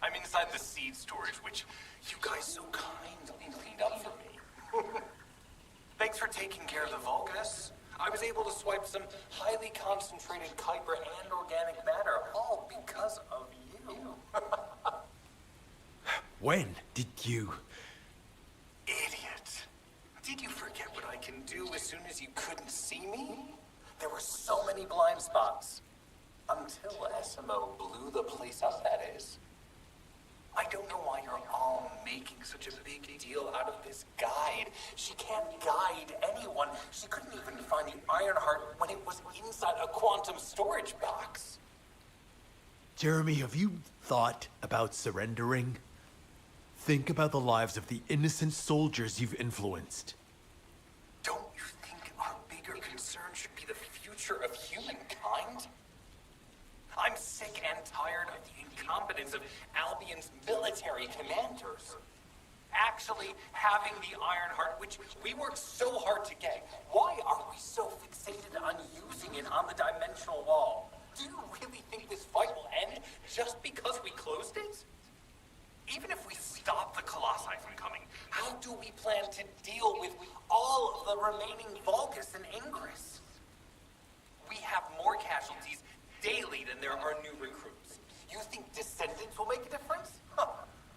C: I'm inside the seed storage, which you guys so kindly cleaned up for me. for taking care of the Vulgus. I was able to swipe some highly concentrated Kuiper and organic matter, all because of you.
A: When did you...
C: Idiot. Did you forget what I can do as soon as you couldn't see me? There were so many blind spots. Until SMO blew the place up, that is. I don't know why you're all making such a big deal out of this guide. She can't guide anyone. She couldn't even find the Ironheart when it was inside a quantum storage box.
A: Jeremy, have you thought about surrendering? Think about the lives of the innocent soldiers you've influenced.
C: Don't you think our bigger concern should be the future of humankind? I'm sick and tired of the incompetence of Albion's military commanders. Actually having the Ironheart, which we worked so hard to get, why are we so fixated on using it on the dimensional wall? Do you really think this fight will end just because we closed it? Even if we stop the Colossi from coming, how do we plan to deal with all of the remaining Vulgus and Ingress? We have more casualties daily than there are new recruits. You think Descendants will make a difference? Huh.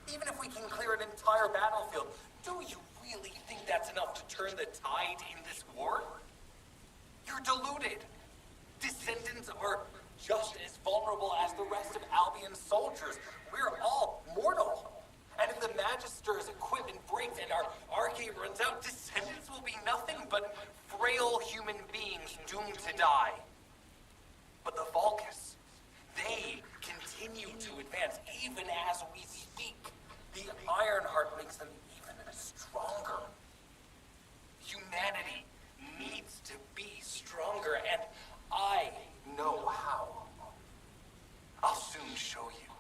C: Even if we can clear an entire battlefield, do you really think that's enough to turn the tide in this war? You're deluded. Descendants are just as vulnerable as the rest of Albion's soldiers. We're all mortal. And if the Magister's equipment breaks and our arcade runs out, Descendants will be nothing but frail human beings doomed to die. But the Vulgus, they continue to advance even as we speak. The Ironheart makes them even stronger. Humanity needs to be stronger, and I know how. I'll soon show you.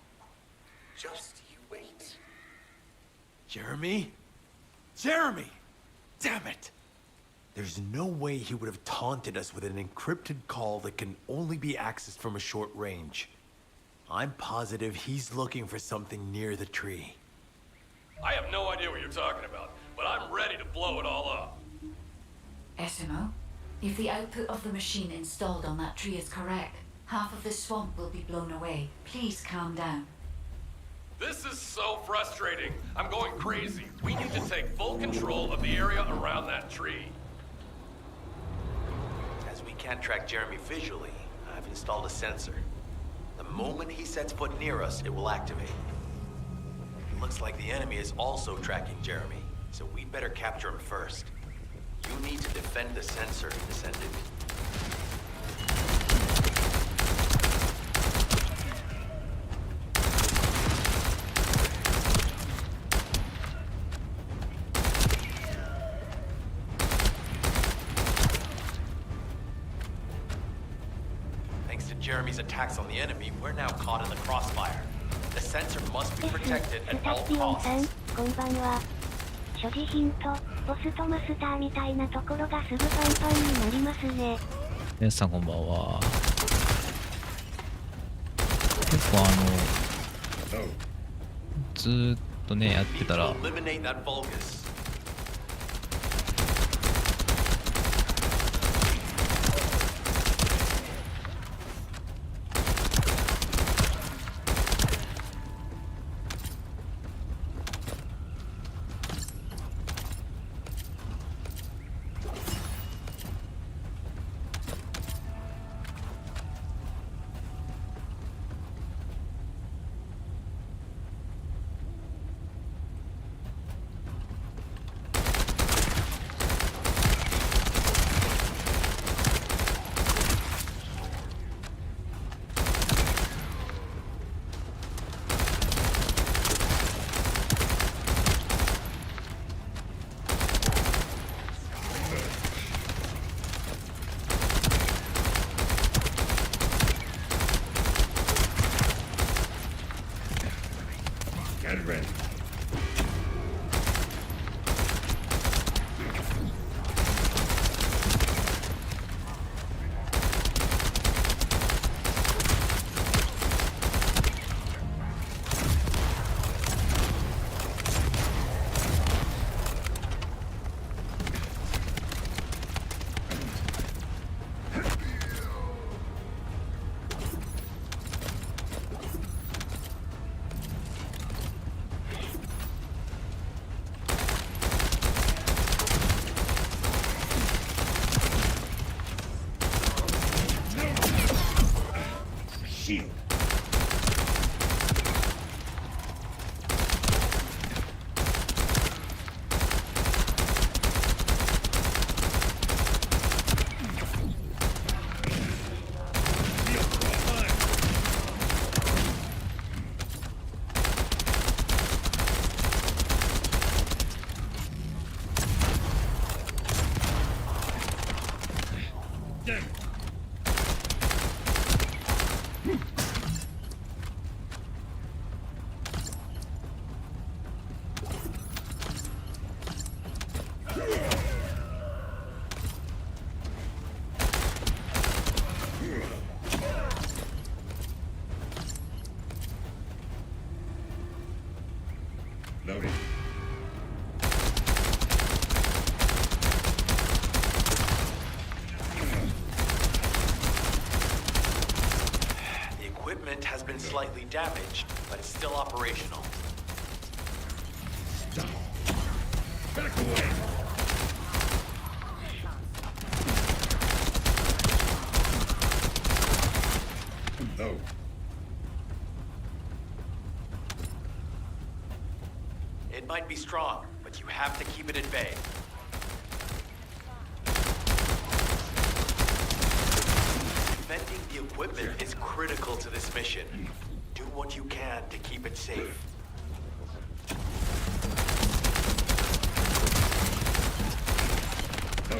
C: Just you wait.
A: Jeremy? Jeremy! Damn it! There's no way he would have taunted us with an encrypted call that can only be accessed from a short range. I'm positive he's looking for something near the tree.
F: I have no idea what you're talking about, but I'm ready to blow it all up.
D: SMO, if the output of the machine installed on that tree is correct, half of the swamp will be blown away. Please calm down.
F: This is so frustrating. I'm going crazy. We need to take full control of the area around that tree.
A: As we can't track Jeremy visually, I've installed a sensor. The moment he sets foot near us, it will activate. It looks like the enemy is also tracking Jeremy, so we'd better capture him first. You need to defend the sensor, Descendant. Thanks to Jeremy's attacks on the enemy, we're now caught in the crossfire. The sensor must be protected at all costs.
I: こんばんは。所持品とボスとマスターみたいなところがすぐパンパンになりますね。
J: 皆さんこんばんは。結構ずーっとねやってたら
A: Eliminate that Vulgus.
J: こ
H: them! Loading.
A: The equipment has been slightly damaged, but it's still operational.
H: Stop. Back away! No.
A: It might be strong, but you have to keep it at bay. Defending the equipment is critical to this mission. Do what you can to keep it safe.
H: No.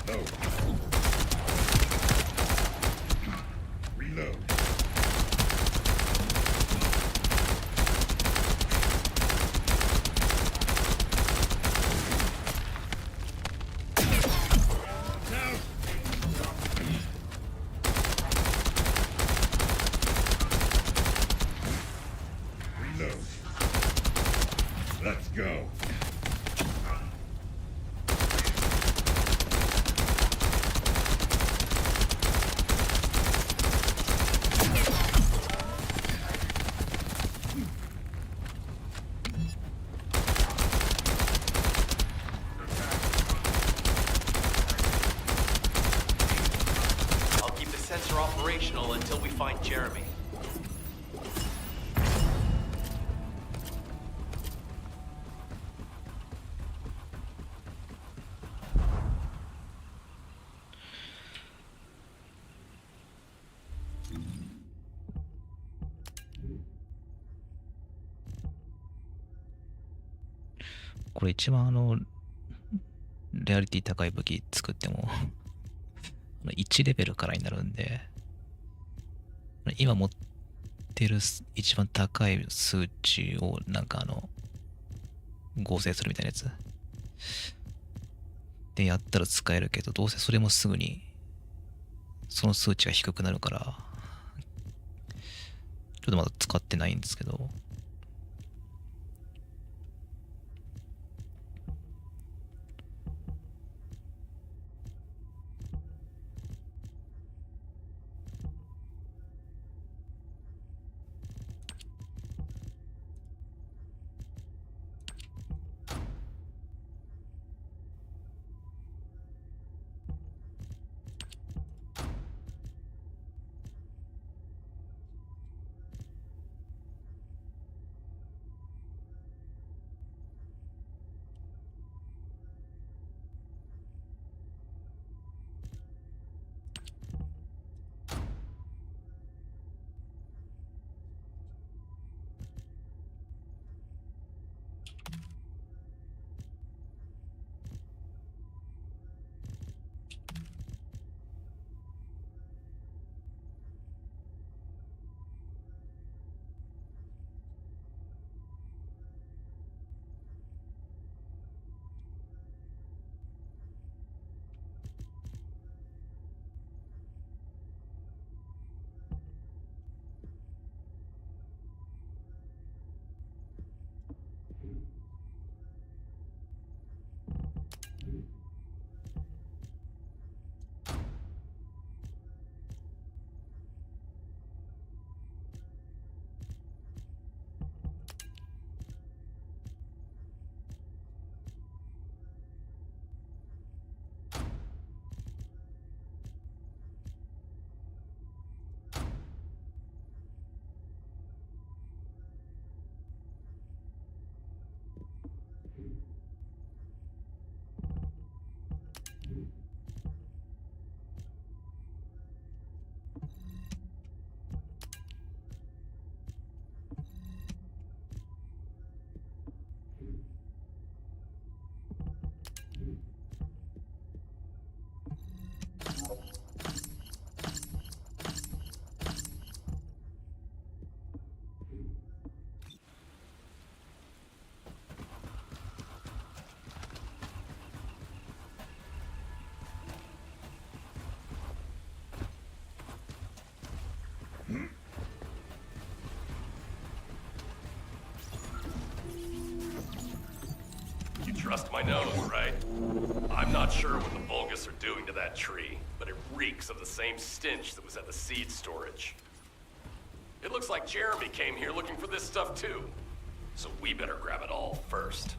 H: No. Reload. Now. Reload. Let's go.
A: I'll keep the sensor operational until we find Jeremy. .
J: これ一番レアリティ高い武器作っても1レベルからになるんで、今持ってる一番高い数値をなんか合成するみたいなやつでやったら使えるけど、どうせそれもすぐにその数値が低くなるから、ちょっとまだ使ってないんですけど、
F: my nose, right? I'm not sure what the Vulgus are doing to that tree, but it reeks of the same stench that was at the seed storage. It looks like Jeremy came here looking for this stuff too. So we better grab it all first.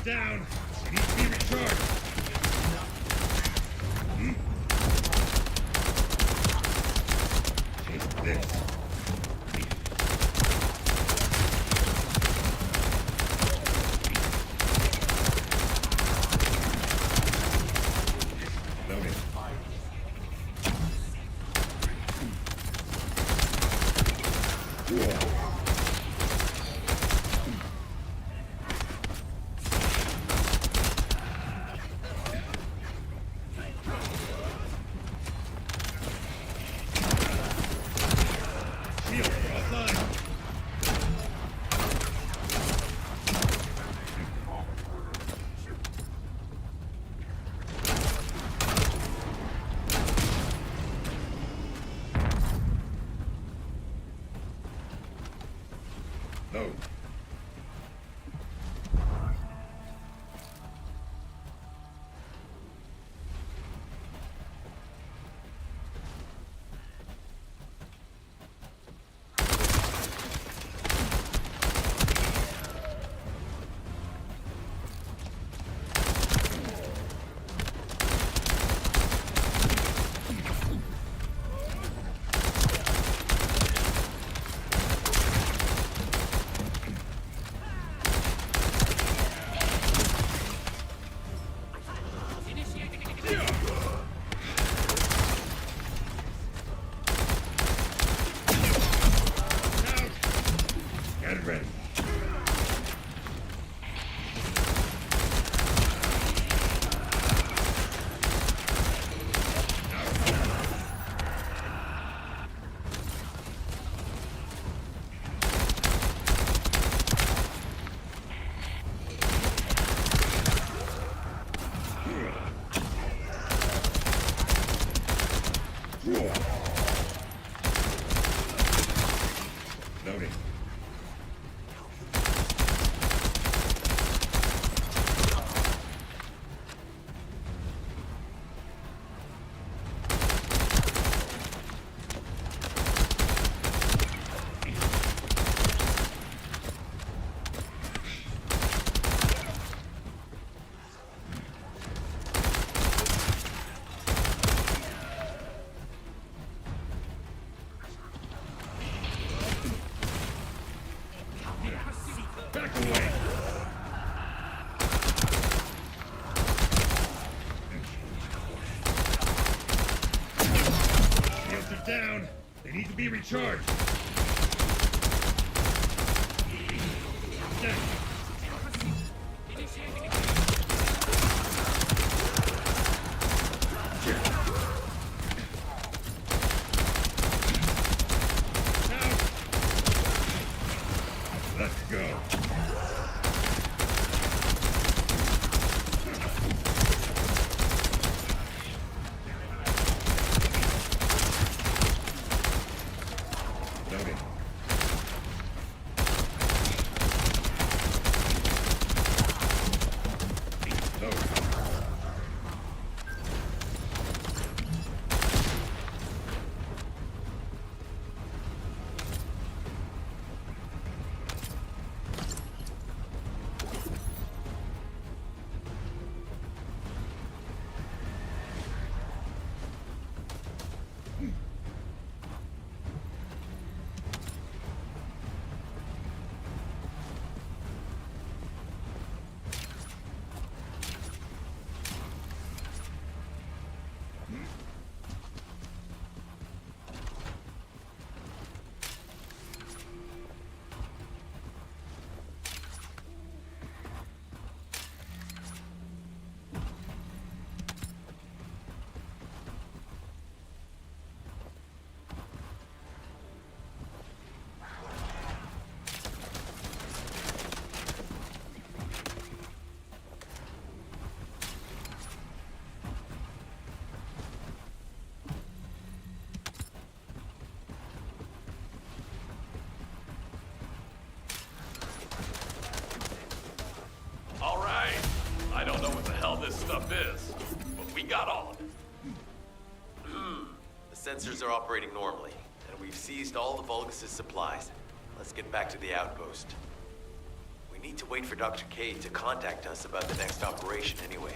H: down. She needs to be recharged. Take this. Loading. be recharged. Down. Let's go. Loading. Load.
F: All right. I don't know what the hell this stuff is, but we got on.
A: The sensors are operating normally, and we've seized all the Vulgus' supplies. Let's get back to the outpost. We need to wait for Dr. K to contact us about the next operation anyway.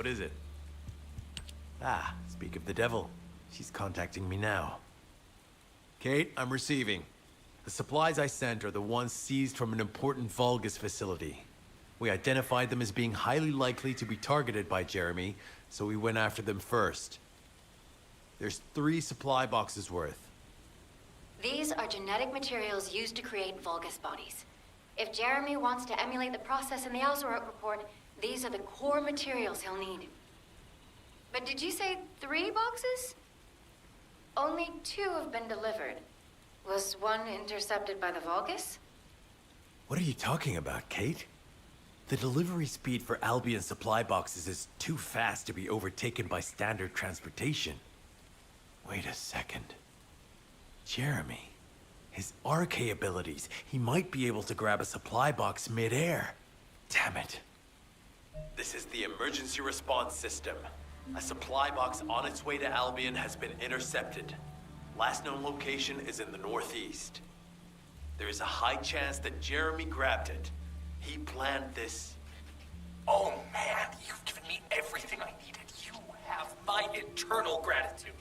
A: What is it? Ah, speak of the devil. She's contacting me now. Kate, I'm receiving. The supplies I sent are the ones seized from an important Vulgus facility. We identified them as being highly likely to be targeted by Jeremy, so we went after them first. There's 3 supply boxes worth.
K: These are genetic materials used to create Vulgus bodies. If Jeremy wants to emulate the process in the Alzarok report, these are the core materials he'll need. But did you say 3 boxes? Only 2 have been delivered. Was one intercepted by the Vulgus?
A: What are you talking about, Kate? The delivery speed for Albion supply boxes is too fast to be overtaken by standard transportation. Wait a second. Jeremy. His RK abilities. He might be able to grab a supply box mid-air. Damn it. This is the emergency response system. A supply box on its way to Albion has been intercepted. Last known location is in the northeast. There is a high chance that Jeremy grabbed it. He planned this.
C: Oh man, you've given me everything I needed. You have my eternal gratitude.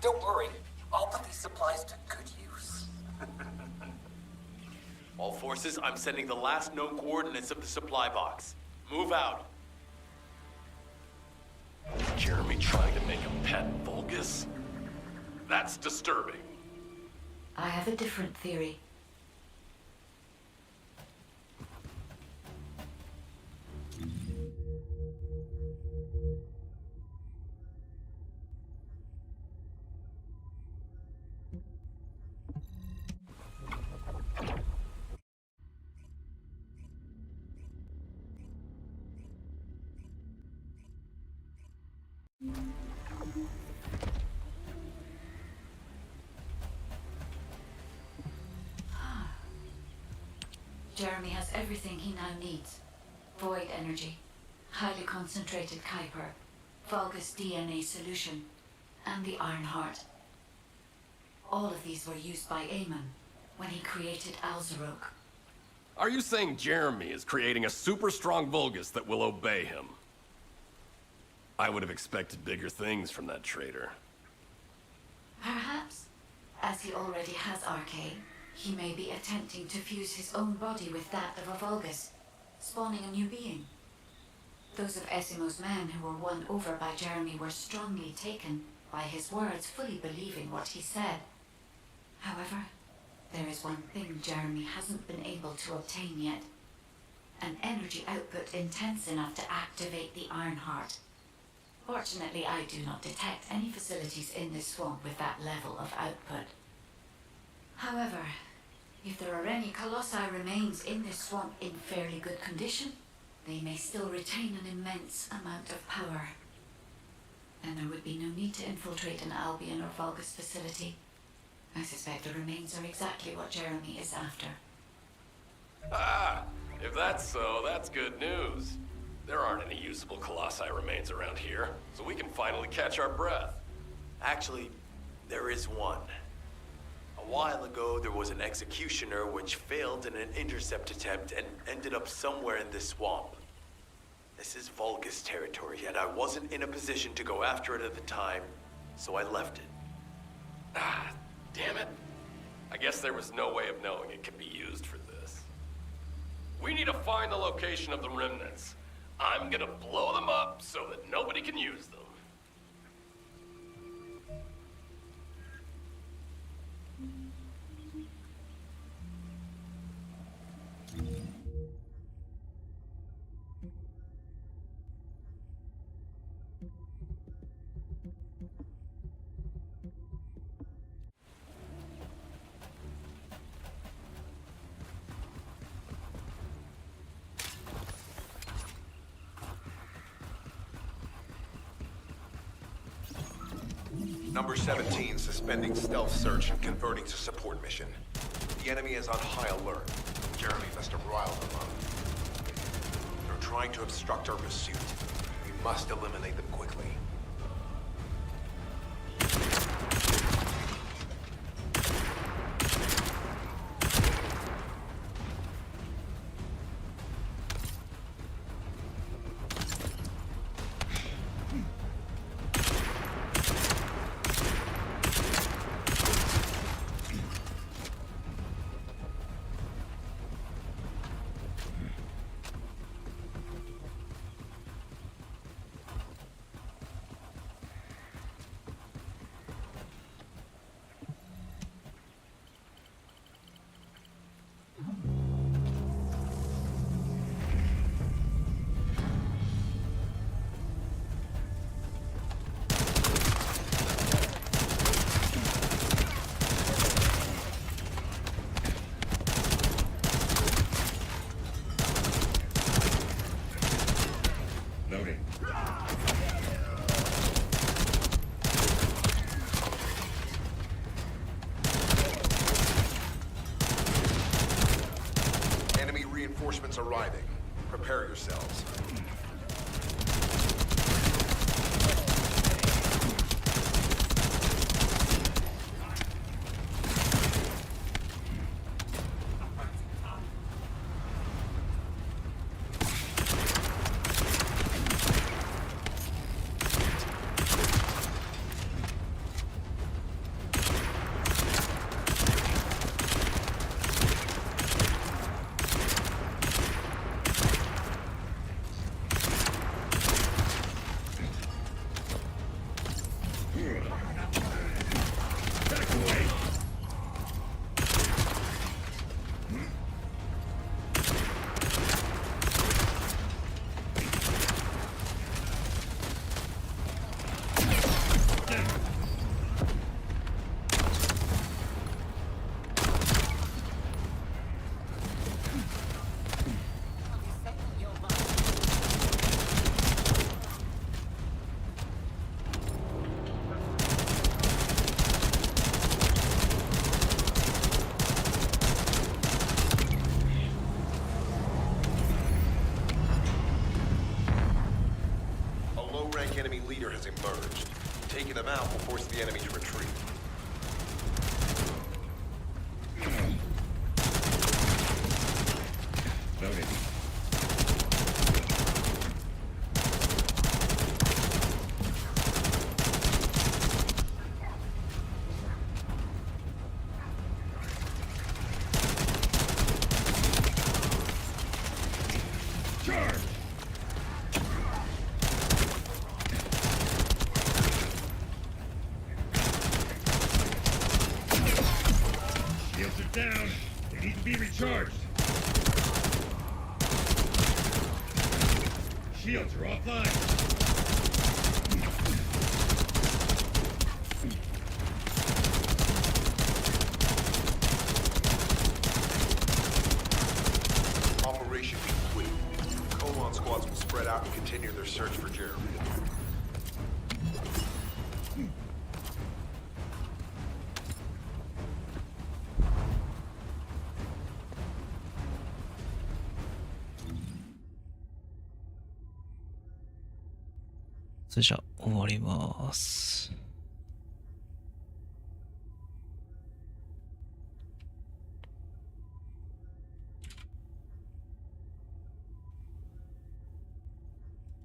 C: Don't worry, I'll put these supplies to good use.
A: All forces, I'm sending the last known coordinates of the supply box. Move out.
F: Jeremy trying to make a pet Vulgus? That's disturbing.
D: I have a different theory. Jeremy has everything he now needs. Void energy, highly concentrated Kuiper, Vulgus DNA solution, and the Iron Heart. All of these were used by Aemon when he created Alzarok.
F: Are you saying Jeremy is creating a super strong Vulgus that will obey him? I would have expected bigger things from that traitor.
D: Perhaps, as he already has RK, he may be attempting to fuse his own body with that of a Vulgus, spawning a new being. Those of Esimo's men who were won over by Jeremy were strongly taken by his words, fully believing what he said. However, there is one thing Jeremy hasn't been able to obtain yet. An energy output intense enough to activate the Iron Heart. Fortunately, I do not detect any facilities in this swamp with that level of output. However, if there are any Colossi remains in this swamp in fairly good condition, they may still retain an immense amount of power. And there would be no need to infiltrate an Albion or Vulgus facility. I suspect the remains are exactly what Jeremy is after.
F: Ah! If that's so, that's good news. There aren't any usable Colossi remains around here, so we can finally catch our breath.
A: Actually, there is one. A while ago, there was an executioner which failed in an intercept attempt and ended up somewhere in this swamp. This is Vulgus territory, and I wasn't in a position to go after it at the time, so I left it.
F: Ah, damn it. I guess there was no way of knowing it could be used for this. We need to find the location of the remnants. I'm gonna blow them up so that nobody can use them.
G: Number 17, suspending stealth search and converting to support mission. The enemy is on high alert. Jeremy must have riled them up. They're trying to obstruct our pursuit. We must eliminate them quickly. Reinforcements arriving. Prepare yourselves. Enemy leader has emerged. Taking them out will force the enemy to retreat.
E: Noted. Charge! Shields are down. They need to be recharged. Shields are offline.
G: Operation complete. Colon squads will spread out and continue their search for Jeremy.
J: So じゃあ終わります。